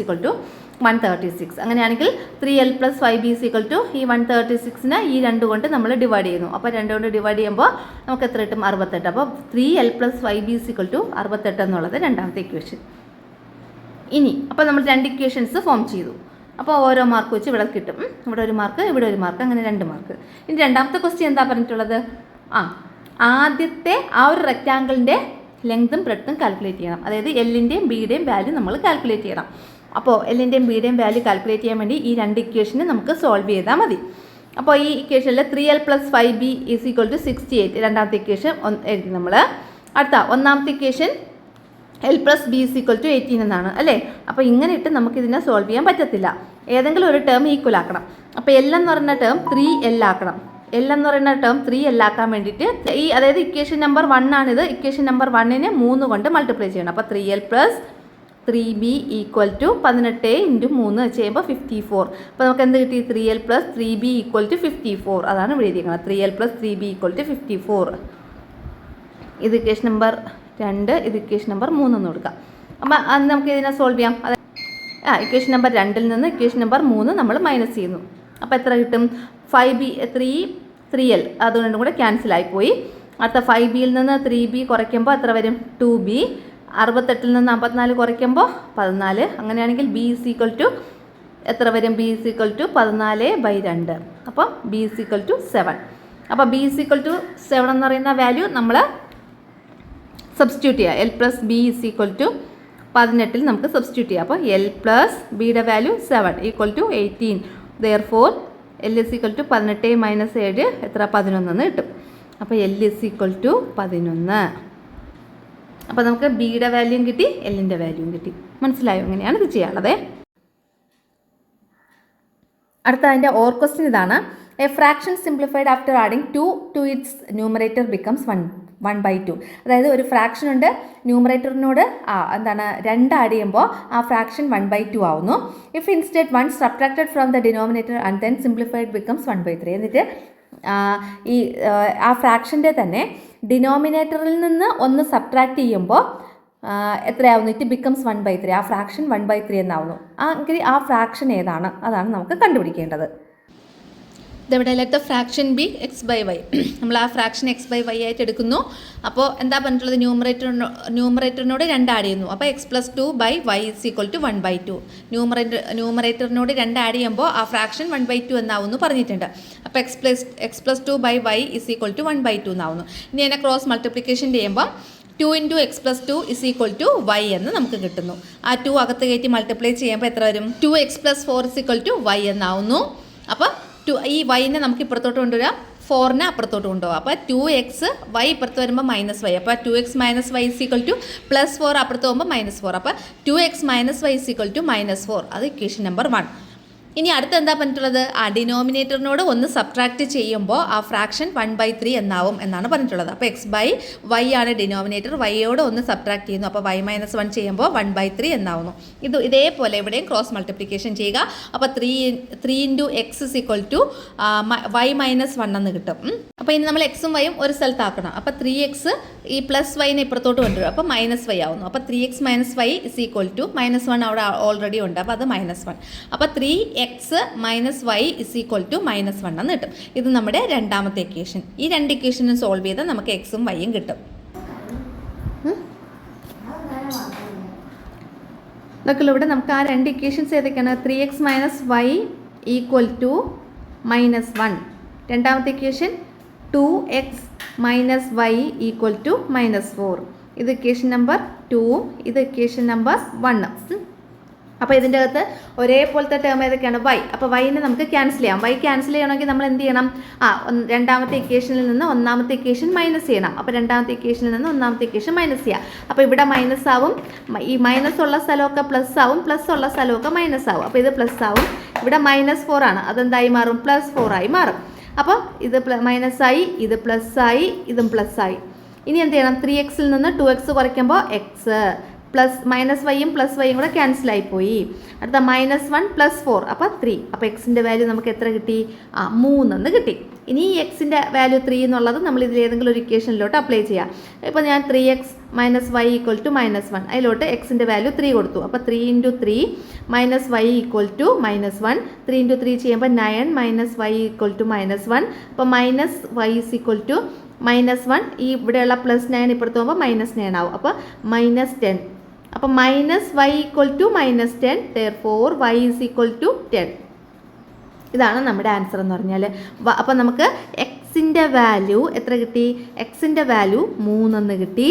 136. അങ്ങനെയാണെങ്കിൽ 3L + 5B = ഈ 136നെ ഈ 2 കൊണ്ട് നമ്മൾ ഡിവൈഡ് ചെയ്യുന്നു. അപ്പോൾ 2 കൊണ്ട് ഡിവൈഡ് ചെയ്യുമ്പോൾ നമുക്ക് എത്ര കിട്ടും? 68. അപ്പോൾ 3L + 5B = 68 എന്നുള്ളത് രണ്ടാമത്തെ ഇക്വേഷൻ. ഇനി അപ്പോൾ നമ്മൾ 2 ഇക്വേഷൻസ് ഫോം ചെയ്തു. അപ്പോൾ ഓരോ മാർക്ക് വെച്ച് ഇവിടെ കിട്ടും. ഇവിടെ ഒരു മാർക്ക്, ഇവിടെ ഒരു മാർക്ക്, അങ്ങനെ 2 മാർക്ക്. ഇനി രണ്ടാമത്തെ ക്വസ്റ്റ്യൻ എന്താ പറഞ്ഞിട്ടുള്ളത്? ആദ്യത്തെ ആ ഒരു റെക്റ്റാങ്കിളിൻ്റെ ലെങ്തും ബ്രെഡ്ത്തും കാൽക്കുലേറ്റ് ചെയ്യണം. അതായത് എല്ലിൻ്റെയും ബിയുടെയും വാല്യൂ നമ്മൾ കാൽക്കുലേറ്റ് ചെയ്യണം. അപ്പോൾ എല്ലിൻ്റെയും ബിയുടെയും വാല്യൂ കാൽക്കുലേറ്റ് ചെയ്യാൻ വേണ്ടി ഈ 2 ഇക്വേഷന് നമുക്ക് സോൾവ് ചെയ്താൽ മതി. അപ്പോൾ ഈ ഇക്വേഷനിൽ 3L + 5B = 68 രണ്ടാമത്തെ ഇക്വേഷൻ എഴുതി നമ്മൾ. അടുത്ത ഒന്നാമത്തെ ഇക്വേഷൻ L + B = 18 എന്നാണ് അല്ലേ? അപ്പോൾ ഇങ്ങനെ ഇട്ട് നമുക്കിതിനെ സോൾവ് ചെയ്യാൻ പറ്റത്തില്ല. ഏതെങ്കിലും ഒരു ടേം ഈക്വൽ ആക്കണം. അപ്പോൾ L എന്ന് പറയുന്ന ടേം 3L ആക്കണം. L എന്ന് പറയുന്ന ടേം 3L ആക്കാൻ വേണ്ടിയിട്ട് അതായത് ഇക്വേഷൻ നമ്പർ 1 ആണിത്. ഇക്വേഷൻ നമ്പർ 1നെ 3 കൊണ്ട് മൾട്ടിപ്ലൈ ചെയ്യണം. അപ്പോൾ 3L + 3B = 18 × 3 ചെയ്യുമ്പോൾ 54. അപ്പോൾ നമുക്ക് എന്ത് കിട്ടി? 3L + 3B = 54. അതാണ് ഇവിടെ എഴുതിയിരിക്കുന്നത്. 3L + 3B = 54. ഇത് ഇക്വേഷൻ നമ്പർ 2, ഇത് ഇക്വേഷൻ നമ്പർ 3 എന്ന് കൊടുക്കാം. അപ്പോൾ അത് നമുക്ക് ഇതിനെ സോൾവ് ചെയ്യാം. ഇക്വേഷൻ നമ്പർ 2ൽ നിന്ന് ഇക്വേഷൻ നമ്പർ 3 നമ്മൾ മൈനസ് ചെയ്യുന്നു. അപ്പോൾ എത്ര കിട്ടും? 5B 3L അതുകൊണ്ടും കൂടെ ക്യാൻസൽ ആയിപ്പോയി. അടുത്ത 5Bയിൽ നിന്ന് 3B കുറയ്ക്കുമ്പോൾ എത്ര വരും? 2B. 68ൽ നിന്ന് 54 കുറയ്ക്കുമ്പോൾ 14. അങ്ങനെയാണെങ്കിൽ B = എത്ര വരും? B = 14/2. അപ്പോൾ B = 7. അപ്പോൾ B = 7 എന്ന് പറയുന്ന വാല്യൂ നമ്മൾ സബ്സ്റ്റിറ്റ്യൂട്ട് ചെയ്യുക. L + B = 18ൽ നമുക്ക് സബ്സ്റ്റിറ്റ്യൂട്ട് ചെയ്യാം. അപ്പോൾ L + Bയുടെ വാല്യൂ 7 = 18. Therefore L = 18 - 7 എത്ര? 11 എന്ന് കിട്ടും. അപ്പോൾ L = 11. അപ്പോൾ നമുക്ക് ബിയുടെ വാല്യൂയും കിട്ടി, എല്ലിൻ്റെ വാല്യൂയും കിട്ടി. മനസ്സിലായോ? എങ്ങനെയാണ് ഇത് ചെയ്യാനുള്ളത്? അടുത്ത അതിൻ്റെ ഓർ ക്വസ്റ്റ്യൻ ഇതാണ്. A fraction simplified after adding 2 to its numerator becomes 1/2. അതായത് ഒരു ഫ്രാക്ഷൻ ഉണ്ട്, ന്യൂമറേറ്ററിനോട് എന്താണ് 2 ആഡ് ചെയ്യുമ്പോൾ ആ ഫ്രാക്ഷൻ 1/2 ആവുന്നു. If instead 1 subtracted from the denominator and then simplified becomes 1/3. എന്നിട്ട് ആ ഫ്രാക്ഷൻ്റെ തന്നെ ഡിനോമിനേറ്ററിൽ നിന്ന് 1 സബ്ട്രാക്ട് ചെയ്യുമ്പോൾ എത്രയാവുന്നു? It becomes 1/3. ആ ഫ്രാക്ഷൻ 1/3 എന്നാവുന്നു. എങ്കിൽ ആ ഫ്രാക്ഷൻ ഏതാണ്? അതാണ് നമുക്ക് കണ്ടുപിടിക്കേണ്ടത്. ഇതെവിടെ let the fraction be x by y. നമ്മൾ ആ ഫ്രാക്ഷൻ എക്സ് ബൈ വൈ ആയിട്ട് എടുക്കുന്നു. അപ്പോൾ എന്താ പറഞ്ഞിട്ടുള്ളത്, ന്യൂമറേറ്ററിനോട് 2 ആഡ് ചെയ്യുന്നു. അപ്പോൾ x+2 by y is equal to 1/2. ന്യൂമറേറ്ററിനോട് 2 ആഡ് ചെയ്യുമ്പോൾ ആ ഫ്രാക്ഷൻ 1/2 എന്നാവുന്നു പറഞ്ഞിട്ടുണ്ട്. അപ്പോൾ x+2 by y is equal to 1/2 എന്നാവുന്നു. ഇനി അതിനെ ക്രോസ് മൾട്ടിപ്ലിക്കേഷൻ ചെയ്യുമ്പോൾ 2 × x+2 is equal to y എന്ന് നമുക്ക് കിട്ടുന്നു. ആ 2 അകത്ത് കയറ്റി മൾട്ടിപ്ലൈ ചെയ്യുമ്പോൾ എത്ര വരും, 2x + 4 is equal to y എന്നാവുന്നു. അപ്പോൾ ഈ വൈനെ നമുക്ക് ഇപ്പുറത്തോട്ട് കൊണ്ടുവരാം, 4നെ അപ്പുറത്തോട്ട് കൊണ്ടുപോകാം. അപ്പോൾ 2x y ഇപ്പുറത്ത് വരുമ്പോൾ -y. അപ്പോൾ 2x - y is equal to +4, അപ്പുറത്ത് പോകുമ്പോൾ -4. അപ്പോൾ 2x - y is equal to -4. അത് ഇക്വേഷൻ നമ്പർ 1. ഇനി അടുത്ത് എന്താ പറഞ്ഞിട്ടുള്ളത്, ആ ഡിനോമിനേറ്ററിനോട് 1 സബ്ട്രാക്ട് ചെയ്യുമ്പോൾ ആ ഫ്രാക്ഷൻ 1/3 എന്നാവും എന്നാണ് പറഞ്ഞിട്ടുള്ളത്. അപ്പോൾ x ബൈ വൈ ആണ് ഡിനോമിനേറ്റർ, വൈയോട് 1 സബ്ട്രാക്ട് ചെയ്യുന്നു. അപ്പോൾ y - 1 ചെയ്യുമ്പോൾ 1/3 എന്നാവുന്നു. ഇതേപോലെ ഇവിടെയും ക്രോസ് മൾട്ടിപ്ലിക്കേഷൻ ചെയ്യുക. അപ്പോൾ 3 × x is equal to y - 1 എന്ന് കിട്ടും. അപ്പോൾ ഇനി നമ്മൾ എക്സും വൈയും ഒരു സ്ഥലത്താക്കണം. അപ്പോൾ 3x ഈ +y ഇപ്പുറത്തോട്ട് കൊണ്ടുവരും. അപ്പോൾ -y ആവുന്നു. അപ്പോൾ 3x - y is equal to -1 അവിടെ ഓൾറെഡി ഉണ്ട്. അപ്പോൾ അത് -1. അപ്പോൾ 3x - y is equal to -1 എന്ന് കിട്ടും. ഇത് നമ്മുടെ രണ്ടാമത്തെ ഇക്വേഷൻ. ഈ 2 ഇക്വേഷനും സോൾവ് ചെയ്താൽ നമുക്ക് എക്സും വൈയും കിട്ടും. നോക്കല്ലോ, ഇവിടെ നമുക്ക് ആ 2 ഇക്വേഷൻസ് ഏതൊക്കെയാണ്, 3x - y ഈക്വൽ ടു -1. രണ്ടാമത്തെ equation 2x - y equal to -4. ഇത് ഇക്വേഷൻ നമ്പർ 2, ഇത് ഇക്വേഷൻ നമ്പർ 1. അപ്പോൾ ഇതിൻ്റെ അകത്ത് ഒരേപോലത്തെ ടേം ഏതൊക്കെയാണ്, y. അപ്പോൾ വൈനെ നമുക്ക് ക്യാൻസൽ ചെയ്യാം. y ക്യാൻസൽ ചെയ്യണമെങ്കിൽ നമ്മൾ എന്ത് ചെയ്യണം, രണ്ടാമത്തെ ഇക്വേഷനിൽ നിന്ന് ഒന്നാമത്തെ ഇക്വേഷൻ മൈനസ് ചെയ്യണം. അപ്പോൾ രണ്ടാമത്തെ ഇക്വേഷനിൽ നിന്ന് ഒന്നാമത്തെ ഇക്വേഷൻ മൈനസ് ചെയ്യാം. അപ്പോൾ ഇവിടെ മൈനസ് ആവും, ഈ മൈനസ് ഉള്ള സ്ഥലമൊക്കെ പ്ലസ് ആവും, പ്ലസ് ഉള്ള സ്ഥലമൊക്കെ മൈനസ് ആവും. അപ്പോൾ ഇത് പ്ലസ് ആവും, ഇവിടെ -4 ആണ്, അതെന്തായി മാറും, +4 ആയി മാറും. അപ്പോൾ ഇത് മൈനസായി, ഇത് പ്ലസ്സായി, ഇതും പ്ലസ്സായി. ഇനി എന്ത് ചെയ്യണം, 3xൽ നിന്ന് 2x കുറയ്ക്കുമ്പോൾ x പ്ലസ് -y-യും +y-യും കൂടെ ക്യാൻസലായിപ്പോയി. അടുത്ത -1 + 4, അപ്പോൾ 3. അപ്പോൾ എക്സിൻ്റെ വാല്യൂ നമുക്ക് എത്ര കിട്ടി, 3 എന്ന് കിട്ടി. ഇനി ഈ എക്സിൻ്റെ വാല്യൂ 3 എന്നുള്ളത് നമ്മൾ ഇതിൽ ഏതെങ്കിലും ഒരു ഇക്വേഷനിലോട്ട് അപ്ലൈ ചെയ്യാം. ഇപ്പോൾ ഞാൻ 3x - y ഈക്വൽ ടു -1, അതിലോട്ട് എക്സിൻ്റെ വാല്യൂ 3 കൊടുത്തു. അപ്പോൾ 3 × 3 - y ഈക്വൽ ടു -1. 3 × 3 ചെയ്യുമ്പോൾ 9 - y ഈക്വൽ ടു -1. അപ്പോൾ -y ഇസ് ഈക്വൽ ടു -1. ഈ ഇവിടെയുള്ള +9 ഇപ്പുറത്ത് പോകുമ്പോൾ -9 ആവും. അപ്പോൾ -10. അപ്പോൾ -y equal to -10, therefore y is equal to 10. ഇതാണ് നമ്മുടെ ആൻസർ എന്ന് പറഞ്ഞാൽ. അപ്പോൾ നമുക്ക് എക്സിൻ്റെ വാല്യൂ എത്ര കിട്ടി, എക്സിൻ്റെ വാല്യൂ 3 എന്ന് കിട്ടി.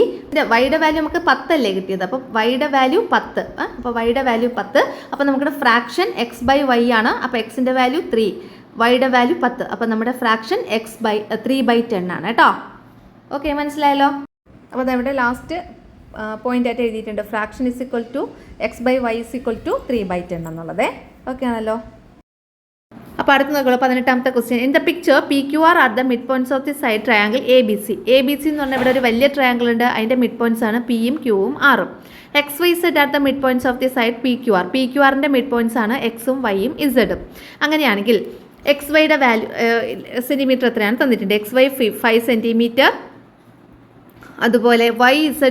വൈയുടെ വാല്യൂ നമുക്ക് 10 അല്ലേ കിട്ടിയത്. അപ്പോൾ വൈയുടെ വാല്യൂ 10. അപ്പോൾ വൈയുടെ വാല്യൂ 10. അപ്പോൾ നമ്മുടെ ഫ്രാക്ഷൻ x ബൈ വൈ ആണ്. അപ്പോൾ എക്സിൻ്റെ വാല്യൂ 3, വൈയുടെ വാല്യൂ 10. അപ്പോൾ നമ്മുടെ ഫ്രാക്ഷൻ 3/10 ആണ് കേട്ടോ. ഓക്കെ, മനസ്സിലായല്ലോ. അപ്പോൾ നമ്മുടെ ലാസ്റ്റ് പോയിന്റ് ആയിട്ട് എഴുതിയിട്ടുണ്ട്, fraction is equal to x by y is equal to 3/10 എന്നുള്ളത്. ഓക്കെ ആണല്ലോ. അപ്പോൾ അടുത്ത് നോക്കുള്ളൂ 18ാമത്തെ question. In the picture PQR are the mid points of the side triangle ABC. ABC എന്ന് പറഞ്ഞാൽ ഇവിടെ ഒരു വലിയ ട്രയാങ്കിൾ ഉണ്ട്, അതിൻ്റെ മിഡ് പോയിന്റ്സ് ആണ് Pയും Qവും Rഉം. XYZ are the mid points of the side PQR. PQRൻ്റെ മിഡ് പോയിന്റ്സ് ആണ് Xും Yയും Zഉം. അങ്ങനെയാണെങ്കിൽ XYയുടെ വാല്യൂ സെൻറ്റിമീറ്റർ എത്രയാണ് തന്നിട്ടുണ്ട്, XY 5 സെൻറ്റിമീറ്റർ, അതുപോലെ YZ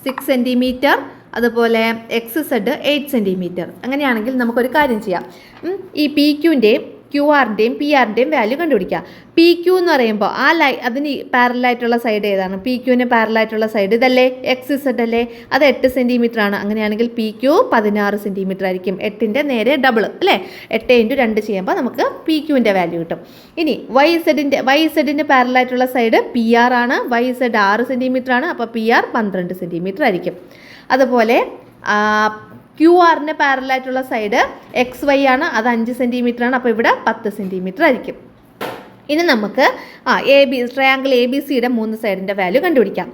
6 സെൻറ്റിമീറ്റർ, അതുപോലെ XZ 8 സെൻറ്റിമീറ്റർ. അങ്ങനെയാണെങ്കിൽ നമുക്കൊരു കാര്യം ചെയ്യാം, ഈ PQൻ്റെയും QR-ൻ്റെയും PR-ൻ്റെയും വാല്യൂ കണ്ടുപിടിക്കുക. PQ എന്ന് പറയുമ്പോൾ അതിന് പാരലായിട്ടുള്ള സൈഡ് ഏതാണ്, PQന് പാരലായിട്ടുള്ള സൈഡ് ഇതല്ലേ, XZ അല്ലേ, അത് 8 സെൻറ്റിമീറ്റർ ആണ്. അങ്ങനെയാണെങ്കിൽ PQ 16 സെൻറ്റിമീറ്റർ ആയിരിക്കും. 8ൻ്റെ നേരെ ഡബിൾ അല്ലേ, 8 × 2 ചെയ്യുമ്പോൾ നമുക്ക് PQൻ്റെ വാല്യൂ കിട്ടും. ഇനി YZ-ൻ്റെ പാരലായിട്ടുള്ള സൈഡ് PR ആണ്. YZ 6 സെൻറ്റിമീറ്റർ ആണ്. അപ്പോൾ PR 12 സെൻറ്റിമീറ്റർ ആയിരിക്കും. അതുപോലെ QR-ന് പാരലായിട്ടുള്ള സൈഡ് XY ആണ്, അത് 5 സെൻറ്റിമീറ്റർ ആണ്. അപ്പോൾ ഇവിടെ 10 സെൻറ്റിമീറ്റർ ആയിരിക്കും. ഇനി നമുക്ക് ട്രയാങ്കിൾ ABC-യുടെ 3 സൈഡിൻ്റെ വാല്യൂ കണ്ടുപിടിക്കാം.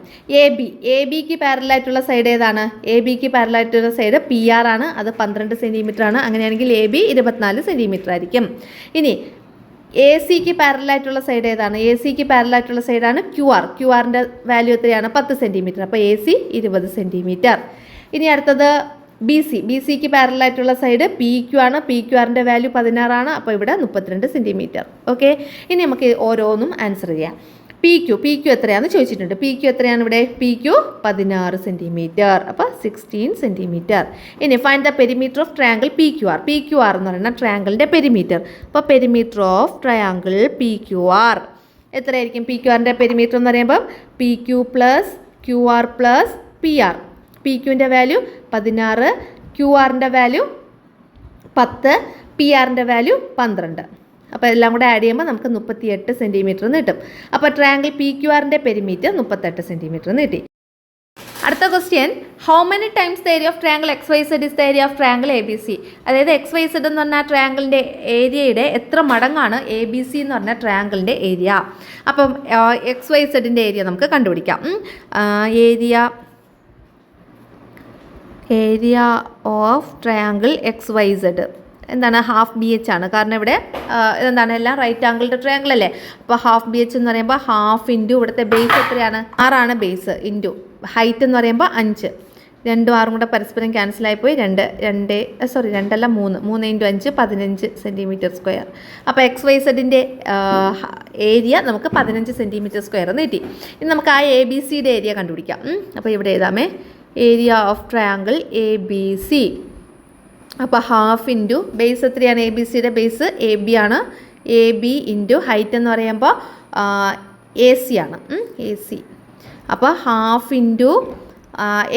ABക്ക് പാരലായിട്ടുള്ള സൈഡ് ഏതാണ്, ABക്ക് പാരലായിട്ടുള്ള സൈഡ് PR ആണ്, അത് 12 സെൻറ്റിമീറ്റർ ആണ്. അങ്ങനെയാണെങ്കിൽ AB 24 സെൻറ്റിമീറ്റർ ആയിരിക്കും. ഇനി ACക്ക് പാരലായിട്ടുള്ള സൈഡ് ഏതാണ്, ACക്ക് പാരലായിട്ടുള്ള സൈഡാണ് QR-ൻ്റെ വാല്യൂ എത്രയാണ്, 10 സെൻറ്റിമീറ്റർ. അപ്പോൾ AC 20 സെൻറ്റിമീറ്റർ. ഇനി അടുത്തത് BCക്ക് പാരലായിട്ടുള്ള സൈഡ് PQ ആണ്. PQR-ൻ്റെ വാല്യൂ 16 ആണ്. അപ്പോൾ ഇവിടെ 32 സെൻറ്റിമീറ്റർ. ഓക്കെ, ഇനി നമുക്ക് ഓരോന്നും ആൻസർ ചെയ്യാം. പി ക്യു എത്രയാണെന്ന് ചോദിച്ചിട്ടുണ്ട്. പി ക്യു എത്രയാണ് ഇവിടെ? P Q 16 centimetre. അപ്പോൾ 16 സെൻറ്റിമീറ്റർ. ഇനി find the perimeter of triangle P Q R. P Q R എന്ന് പറയുന്ന ട്രയാങ്കിളിൻ്റെ പെരിമീറ്റർ. അപ്പോൾ perimeter of triangle P Q R എത്രയായിരിക്കും? പി ക്യു ആറിൻ്റെ പെരിമീറ്റർ എന്ന് പറയുമ്പം P Q plus Q R plus P R. P ക്യുവിൻ്റെ വാല്യൂ 16, ക്യു ആറിൻ്റെ വാല്യൂ 10, പി ആറിൻ്റെ വാല്യൂ 12. അപ്പോൾ എല്ലാം കൂടെ ആഡ് ചെയ്യുമ്പോൾ നമുക്ക് 38 സെൻറ്റിമീറ്റർ എന്ന് കിട്ടും. അപ്പോൾ ട്രയാങ്കിൾ പി ക്യു ആറിൻ്റെ പെരിമീറ്റർ 38 സെൻറ്റിമീറ്റർ എന്ന് കിട്ടി. അടുത്ത question, how many times the area of triangle X Y Z is the area of triangle A B C? അതായത് എക്സ് വൈ സെഡ് എന്ന് പറഞ്ഞാൽ ട്രയാങ്കിളിൻ്റെ ഏരിയയുടെ എത്ര മടങ്ങാണ് എ ബി സി എന്ന് പറഞ്ഞാൽ ട്രയാങ്കിളിൻ്റെ ഏരിയ? അപ്പം എക്സ് വൈ സെഡിൻ്റെ ഏരിയ നമുക്ക് കണ്ടുപിടിക്കാം. Area of triangle X Y Z എന്താണ്? ഹാഫ് ബി എച്ച് ആണ്. കാരണം ഇവിടെ എന്താണ്, എല്ലാം റൈറ്റ് ആംഗിളുടെ ട്രയാങ്കിൾ അല്ലേ. അപ്പോൾ ഹാഫ് ബി എച്ച് എന്ന് പറയുമ്പോൾ ഹാഫ് ഇൻറ്റു ഇവിടുത്തെ ബേസ് എത്രയാണ്? 6 ബേസ് ഇൻറ്റു ഹൈറ്റ് എന്ന് പറയുമ്പോൾ 5. 2ഉം 6ഉം കൂടെ പരസ്പരം ക്യാൻസലായിപ്പോയി. 2 2 3 ഇൻറ്റു 5 15 സെൻറ്റിമീറ്റർ സ്ക്വയർ. അപ്പോൾ എക്സ് വൈ സെഡിൻ്റെ ഏരിയ നമുക്ക് 15 സെൻറ്റിമീറ്റർ സ്ക്വയർ എന്ന് കിട്ടി. ഇനി നമുക്ക് ആ എ ബി സിയുടെ ഏരിയ കണ്ടുപിടിക്കാം. അപ്പോൾ ഇവിടെ എഴുതാമേ, area of triangle A B C. അപ്പോൾ ഹാഫ് ഇൻറ്റു ബേസ് എത്രയാണ്? എ ബി സിയുടെ ബേസ് എ ബി ആണ്. എ ബി ഇൻറ്റു ഹൈറ്റ് എന്ന് പറയുമ്പോൾ എ സി ആണ്. A C. അപ്പോൾ ഹാഫ് ഇൻറ്റു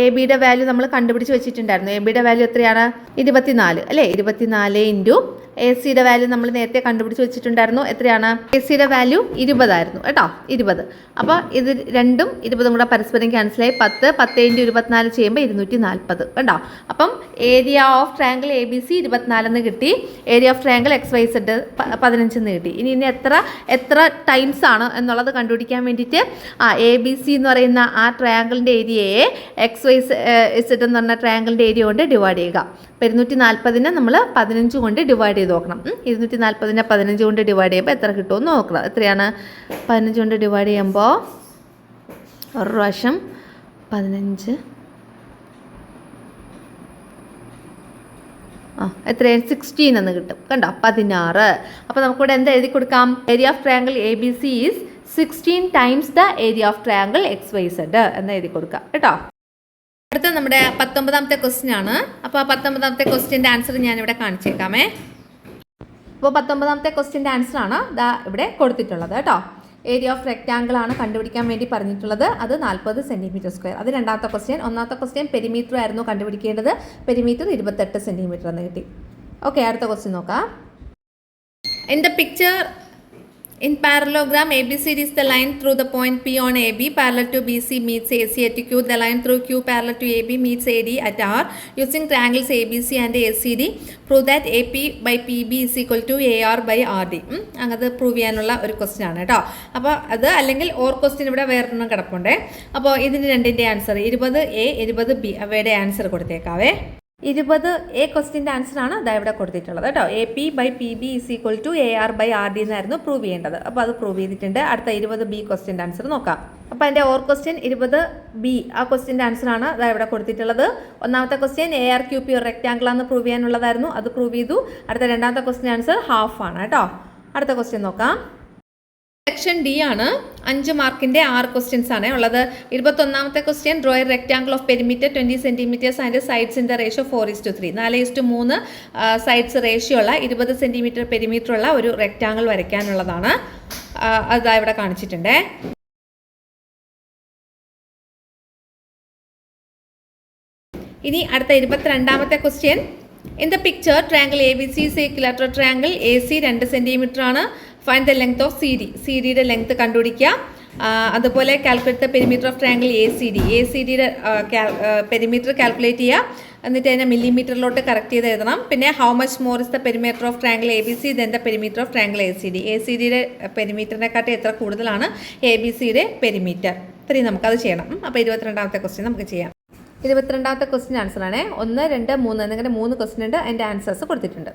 എ ബിയുടെ വാല്യൂ നമ്മൾ കണ്ടുപിടിച്ച് വെച്ചിട്ടുണ്ടായിരുന്നു. എ ബിയുടെ വാല്യൂ എത്രയാണ്? 24 അല്ലേ. 24 ഇൻറ്റു എ സിയുടെ വാല്യൂ നമ്മൾ നേരത്തെ കണ്ടുപിടിച്ച് വെച്ചിട്ടുണ്ടായിരുന്നു. എത്രയാണ്? എ സിയുടെ വാല്യൂ 20 ആയിരുന്നു കേട്ടോ, 20. അപ്പോൾ ഇത് 2ഉം 20ഉം കൂടെ പരസ്പരം ക്യാൻസലായി. 10 ഇൻറ്റു 24 ചെയ്യുമ്പോൾ 240 കേട്ടോ. അപ്പം area of triangle A B C 24 എന്ന് കിട്ടി. Area of triangle X Y Z 15 എന്ന് കിട്ടി. ഇനി എത്ര ടൈംസ് ആണ് എന്നുള്ളത് കണ്ടുപിടിക്കാൻ വേണ്ടിയിട്ട് എ ബി സി എന്ന് പറയുന്ന ആ ട്രയാങ്കിളിൻ്റെ ഏരിയയെ എക്സ് വൈ സെഡ് എന്ന് പറഞ്ഞ ട്രയാങ്കിളിൻ്റെ ഏരിയ കൊണ്ട് ഡിവൈഡ് ചെയ്യുക. അപ്പോൾ 240 നമ്മൾ 15 കൊണ്ട് ഡിവൈഡ് ചെയ്ത് നോക്കണം. 240 15 കൊണ്ട് ഡിവൈഡ് ചെയ്യുമ്പോൾ എത്ര കിട്ടുമെന്ന് നോക്കണം. എത്രയാണ്? 15 കൊണ്ട് ഡിവൈഡ് ചെയ്യുമ്പോൾ ഒരു പ്രാവശ്യം 15 എത്രയാണ്? 16 എന്ന് കിട്ടും കണ്ടോ, 16. അപ്പോൾ നമുക്കിവിടെ എന്താ എഴുതി കൊടുക്കാം? Area of triangle A B C is 16 times the area of triangle X Y Z എന്ന് എഴുതി കൊടുക്കാം കേട്ടോ. അടുത്ത നമ്മുടെ 19ാമത്തെ ക്വസ്റ്റ്യൻ ആണ്. അപ്പോൾ 19ാമത്തെ ക്വസ്റ്റ്യൻ്റെ ആൻസർ ഞാനിവിടെ കാണിച്ചേക്കാമേ. അപ്പോൾ 19ാമത്തെ ക്വസ്റ്റ്യൻ്റെ ആൻസർ ആണ് ദാ ഇവിടെ കൊടുത്തിട്ടുള്ളത് കേട്ടോ. ഏരിയ ഓഫ് റെക്റ്റാങ്കിൾ ആണ് കണ്ടുപിടിക്കാൻ വേണ്ടി പറഞ്ഞിട്ടുള്ളത്. അത് 40 സെൻറ്റിമീറ്റർ സ്ക്വയർ. അത് രണ്ടാമത്തെ ക്വസ്റ്റ്യൻ. ഒന്നാമത്തെ ക്വസ്റ്റ്യൻ പെരിമീറ്റർ ആയിരുന്നു കണ്ടുപിടിക്കേണ്ടത്. പെരിമീറ്റർ 28 സെൻറ്റിമീറ്റർ എന്ന് കിട്ടി. ഓക്കെ, അടുത്ത ക്വസ്റ്റ്യൻ നോക്കാം. In the picture in parallelogram ABCD is the line through the point P on AB parallel to BC meets AC at Q. The line through Q parallel to AB meets AD at R. Using triangles ABC and ACD, prove that AP by PB is equal to AR by RD. അങ്ങനെ prove ചെയ്യാനുള്ള ഒരു question ആണ് കേട്ടോ. അപ്പോൾ അത് അല്ലെങ്കിൽ or question ഇവിടെ വേറൊരെണ്ണം കിടപ്പുണ്ട്. അപ്പോൾ ഇതിന് രണ്ടിൻ്റെ ആൻസർ 20A 20B അവയുടെ ആൻസർ കൊടുത്തേക്കാവേ. 20A ക്വസ്റ്റ്യൻ്റെ ആൻസർ ആണ് അതാ ഇവിടെ കൊടുത്തിട്ടുള്ളത് കേട്ടോ. AP by PB is equal to AR by RD എന്നായിരുന്നു പ്രൂവ് ചെയ്യേണ്ടത്. അപ്പോൾ അത് പ്രൂവ് ചെയ്തിട്ടുണ്ട്. അടുത്ത 20B ക്വസ്റ്റ്യൻ്റെ ആൻസർ നോക്കാം. അപ്പോൾ അതിൻ്റെ ഓർ ക്വസ്റ്റ്യൻ 20B ആ ക്വസ്റ്റ്യൻ്റെ ആൻസർ ആണ് അതാ ഇവിടെ കൊടുത്തിട്ടുള്ളത്. ഒന്നാമത്തെ ക്വസ്റ്റ്യൻ ARQP ഒരു റെക്റ്റാങ്കിൾ ആണെന്ന് പ്രൂവ് ചെയ്യാനുള്ളതായിരുന്നു, അത് പ്രൂവ് ചെയ്തു. അടുത്ത രണ്ടാമത്തെ ക്വസ്റ്റ്യൻ ആൻസർ ഹാഫ് ആണ് കേട്ടോ. അടുത്ത ക്വസ്റ്റ്യൻ നോക്കാം. സെക്ഷൻ ഡി ആണ്. 5 മാർക്കിൻ്റെ 6 ക്വസ്റ്റ്യൻസ് ആണ് ഉള്ളത്. 21ാമത്തെ question, draw a rectangle of perimeter 20 centimetres and sides in the ratio 4:3. 4:3 sides ratio ഉള്ള 20 സെൻറ്റിമീറ്റർ പെരിമീറ്റർ ഉള്ള ഒരു റെക്ടാങ്കിൾ വരയ്ക്കാനുള്ളതാണ്. അതാ ഇവിടെ കാണിച്ചിട്ടുണ്ട്. ഇനി അടുത്ത 22ാമത്തെ question, in the picture triangle A B C is equilateral triangle A C 2 centimetre ആണ്. Find the length of C D. C ഡിയുടെ ലെങ്ത് കണ്ടുപിടിക്കുക. അതുപോലെ calculate the perimeter of triangle A C D. A C ഡിയുടെ perimeter calculate ചെയ്യുക. എന്നിട്ട് അതിനെ മില്ലിമീറ്ററിലോട്ട് correct ചെയ്ത് എഴുതണം. പിന്നെ how much more is the perimeter of triangle A B C than the perimeter of triangle A C D. A C ഡിയുടെ പെരിമീറ്ററിനെക്കാട്ടി എത്ര കൂടുതലാണ് എ ബി സിയുടെ പെരിമീറ്റർ. ഇത്രയും നമുക്കത് ചെയ്യണം. അപ്പോൾ 22ാമത്തെ ക്വസ്റ്റ്യൻ നമുക്ക് ചെയ്യാം. 22ാമത്തെ ക്വസ്റ്റ്യൻ ആൻസറാണ്. 1, 2, 3 എന്നിങ്ങനെ 3 ക്വസ്റ്റ്യൻ ഉണ്ട്. അതിൻ്റെ ആൻസേഴ്സ് കൊടുത്തിട്ടുണ്ട്.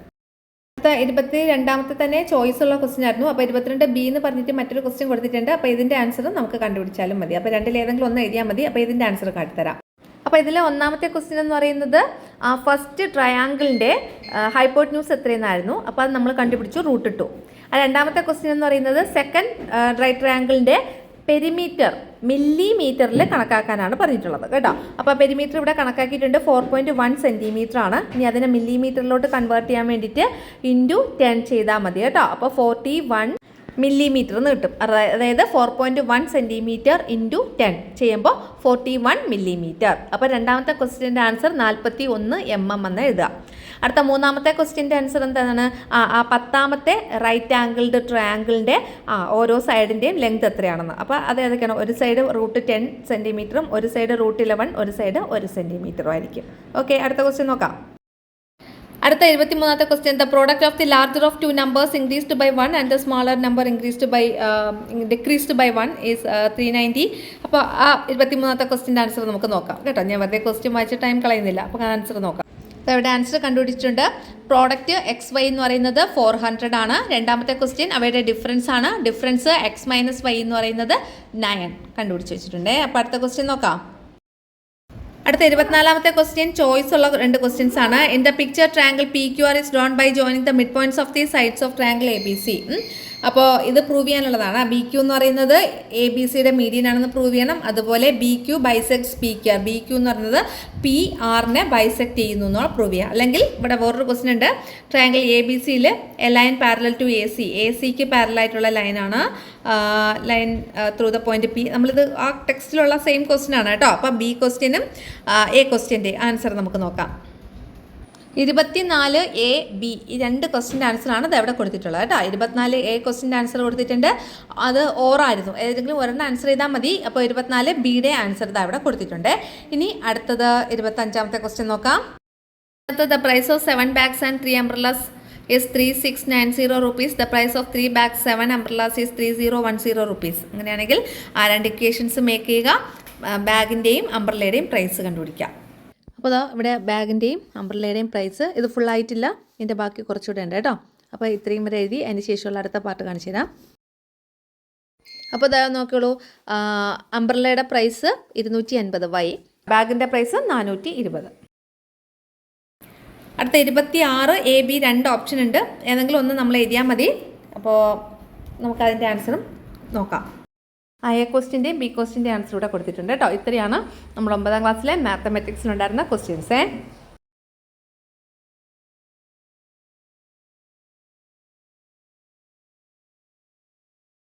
അടുത്ത 22ാമത്തെ തന്നെ ചോയ്സ് ഉള്ള ക്വസ്റ്റ്യൻ ആയിരുന്നു. അപ്പോൾ 22B എന്ന് പറഞ്ഞിട്ട് മറ്റൊരു ക്വസ്റ്റ്യൻ കൊടുത്തിട്ടുണ്ട്. അപ്പോൾ ഇതിൻ്റെ ആൻസർ നമുക്ക് കണ്ടുപിടിച്ചാലും മതി. അപ്പോൾ രണ്ടിലേതെങ്കിലും ഒന്ന് എഴുതിയാൽ മതി. അപ്പോൾ ഇതിൻ്റെ ആൻസർ കാട്ടിത്തരാം. അപ്പോൾ ഇതിൽ ഒന്നാമത്തെ ക്വസ്റ്റ്യൻ എന്ന് പറയുന്നത് ഫസ്റ്റ് ട്രയാങ്കിളിൻ്റെ ഹൈപ്പോട്ന്യൂസ് എത്രയെന്നായിരുന്നു. അപ്പോൾ അത് നമ്മൾ കണ്ടുപിടിച്ചു, √2. രണ്ടാമത്തെ ക്വസ്റ്റ്യൻ എന്ന് പറയുന്നത് സെക്കൻഡ് റൈറ്റ് ട്രയാങ്കിളിൻ്റെ പെരിമീറ്റർ മില്ലിമീറ്ററിൽ കണക്കാക്കാനാണ് പറഞ്ഞിട്ടുള്ളത് കേട്ടോ. അപ്പോൾ പെരിമീറ്റർ ഇവിടെ കണക്കാക്കിയിട്ടുണ്ട് 4.1 സെൻറ്റിമീറ്റർ ആണ്. ഇനി അതിനെ മില്ലിമീറ്ററിലോട്ട് കൺവേർട്ട് ചെയ്യാൻ വേണ്ടിയിട്ട് ഇൻറ്റു 10 ചെയ്താൽ മതി കേട്ടോ. അപ്പോൾ 41 മില്ലിമീറ്റർ എന്ന് കിട്ടും. അതായത് 4.1 സെൻറ്റിമീറ്റർ ഇൻറ്റു 10 ചെയ്യുമ്പോൾ 41 മില്ലിമീറ്റർ. അപ്പോൾ രണ്ടാമത്തെ ക്വസ്റ്റ്യൻ്റെ ആൻസർ 41 mm എന്ന് എഴുതുക. അടുത്ത മൂന്നാമത്തെ ക്വസ്റ്റ്യൻ്റെ ആൻസർ എന്താണ്? ആ 10ാമത്തെ റൈറ്റ് ആംഗിൾഡ് ട്രയാങ്കിളിൻ്റെ ഓരോ സൈഡിൻ്റെയും ലെങ്ത് എത്രയാണെന്ന്. അപ്പോൾ അത് ഏതൊക്കെയാണ്? ഒരു സൈഡ് √10 സെൻറ്റിമീറ്ററും ഒരു സൈഡ് √11, ഒരു സൈഡ് 1 സെൻറ്റിമീറ്ററും ആയിരിക്കും. ഓക്കെ, അടുത്ത ക്വസ്റ്റ്യൻ നോക്കാം. അടുത്ത 73ാമത്തെ question, the product of the larger of 2 numbers increased by 1 and the smaller number decreased by 1 is 390. അപ്പോൾ ആ 73ാമത്തെ ക്വസ്റ്റ്യൻ്റെ ആൻസർ നമുക്ക് നോക്കാം കേട്ടോ. ഞാൻ വെറുതെ ക്വസ്റ്റ്യൻ വായിച്ച് ടൈം കളയുന്നില്ല. അപ്പോൾ ആൻസർ നോക്കാം. അപ്പോൾ ഇവിടെ ആൻസർ കണ്ടുപിടിച്ചിട്ടുണ്ട്. പ്രോഡക്റ്റ് XY എന്ന് പറയുന്നത് 400 ആണ്. രണ്ടാമത്തെ ക്വസ്റ്റ്യൻ അവയുടെ ഡിഫറൻസ് ആണ്. ഡിഫറൻസ് X - Y എന്ന് പറയുന്നത് 9 കണ്ടുപിടിച്ച് വെച്ചിട്ടുണ്ട്. അപ്പോൾ അടുത്ത ക്വസ്റ്റ്യൻ നോക്കാം. അടുത്ത 74ാമത്തെ ക്വസ്റ്റ്യൻ ചോയ്സ് ഉള്ള 2 ക്വസ്റ്റ്യൻസ് ആണ്. In the picture triangle PQR is drawn by joining the midpoints of the sides of triangle ABC. അപ്പോൾ ഇത് പ്രൂവ് ചെയ്യാനുള്ളതാണ്. BQ എന്ന് പറയുന്നത് ABCയുടെ മീഡിയൻ ആണെന്ന് പ്രൂവ് ചെയ്യണം. അതുപോലെ BQ ബൈസെക്ട്സ് PQR. BQ എന്ന് പറയുന്നത് PRനെ ബൈസെക്ട് ചെയ്യുന്നു എന്നാണ് പ്രൂവ് ചെയ്യുക. അല്ലെങ്കിൽ ഇവിടെ വേറൊരു ക്വസ്റ്റ്യൻ ഉണ്ട്. ട്രയാങ്കിൾ ABCയിൽ എ ലൈൻ പാരലൽ ടു ACക്ക് പാരലായിട്ടുള്ള ലൈനാണ് line through the point P. നമ്മളിത് ആ ടെക്സ്റ്റിലുള്ള സെയിം ക്വസ്റ്റ്യൻ ആണ് കേട്ടോ. അപ്പോൾ B ക്വസ്റ്റ്യനും A ക്വസ്റ്റ്യൻ്റെ ആൻസർ നമുക്ക് നോക്കാം. 24AB ഈ 2 ക്വസ്റ്റ്യൻ്റെ ആൻസറാണ് ഇത് എവിടെ കൊടുത്തിട്ടുള്ളത് കേട്ടോ. 24A ക്വസ്റ്റ്യൻ്റെ ആൻസർ കൊടുത്തിട്ടുണ്ട്. അത് ഓറായിരുന്നു. ഏതെങ്കിലും ഒരെണ്ണം ആൻസർ ചെയ്താൽ മതി. അപ്പോൾ 24Bയുടെ ആൻസർ ഇത് അവിടെ കൊടുത്തിട്ടുണ്ട്. ഇനി അടുത്തത് 25ാമത്തെ ക്വസ്റ്റ്യൻ നോക്കാം. The price of 7 bags and 3 umbrellas is 3690 rupees. The price of 3 bags 7 umbrellas is 3010 rupees. അങ്ങനെയാണെങ്കിൽ ആ 2 ഇക്വേഷൻസ് മേക്ക് ചെയ്യുക. ബാഗിൻ്റെയും അംബ്രല്ലയുടെയും പ്രൈസ് കണ്ടുപിടിക്കാം. അപ്പോൾ ഇവിടെ ബാഗിൻ്റെയും അംബ്രല്ലയുടെയും പ്രൈസ് ഇത് ഫുള്ളായിട്ടില്ല. ഇതിൻ്റെ ബാക്കി കുറച്ചുകൂടെ ഉണ്ട് കേട്ടോ. അപ്പോൾ ഇത്രയും വരെ എഴുതി അതിന് ശേഷമുള്ള അടുത്ത പാർട്ട് കാണിച്ചു തരാം. അപ്പോൾ ഇതാ നോക്കിയോളൂ. അംബ്രല്ലയുടെ പ്രൈസ് 250 ബാഗിൻ്റെ പ്രൈസ് 420. അടുത്ത 26AB 2 ഓപ്ഷൻ ഉണ്ട്. ഏതെങ്കിലും ഒന്ന് നമ്മൾ എഴുതിയാൽ മതി. അപ്പോൾ നമുക്കതിൻ്റെ ആൻസറും നോക്കാം. A ക്വസ്റ്റ്യൻ്റെയും B ക്വസ്റ്റ്യൻ്റെ ആൻസർ ഇവിടെ കൊടുത്തിട്ടുണ്ട് കേട്ടോ. ഇത്രയാണ് നമ്മൾ 9ാം ക്ലാസ്സിലെ മാത്തമാറ്റിക്സിനുണ്ടായിരുന്ന ക്വസ്റ്റ്യൻസ്.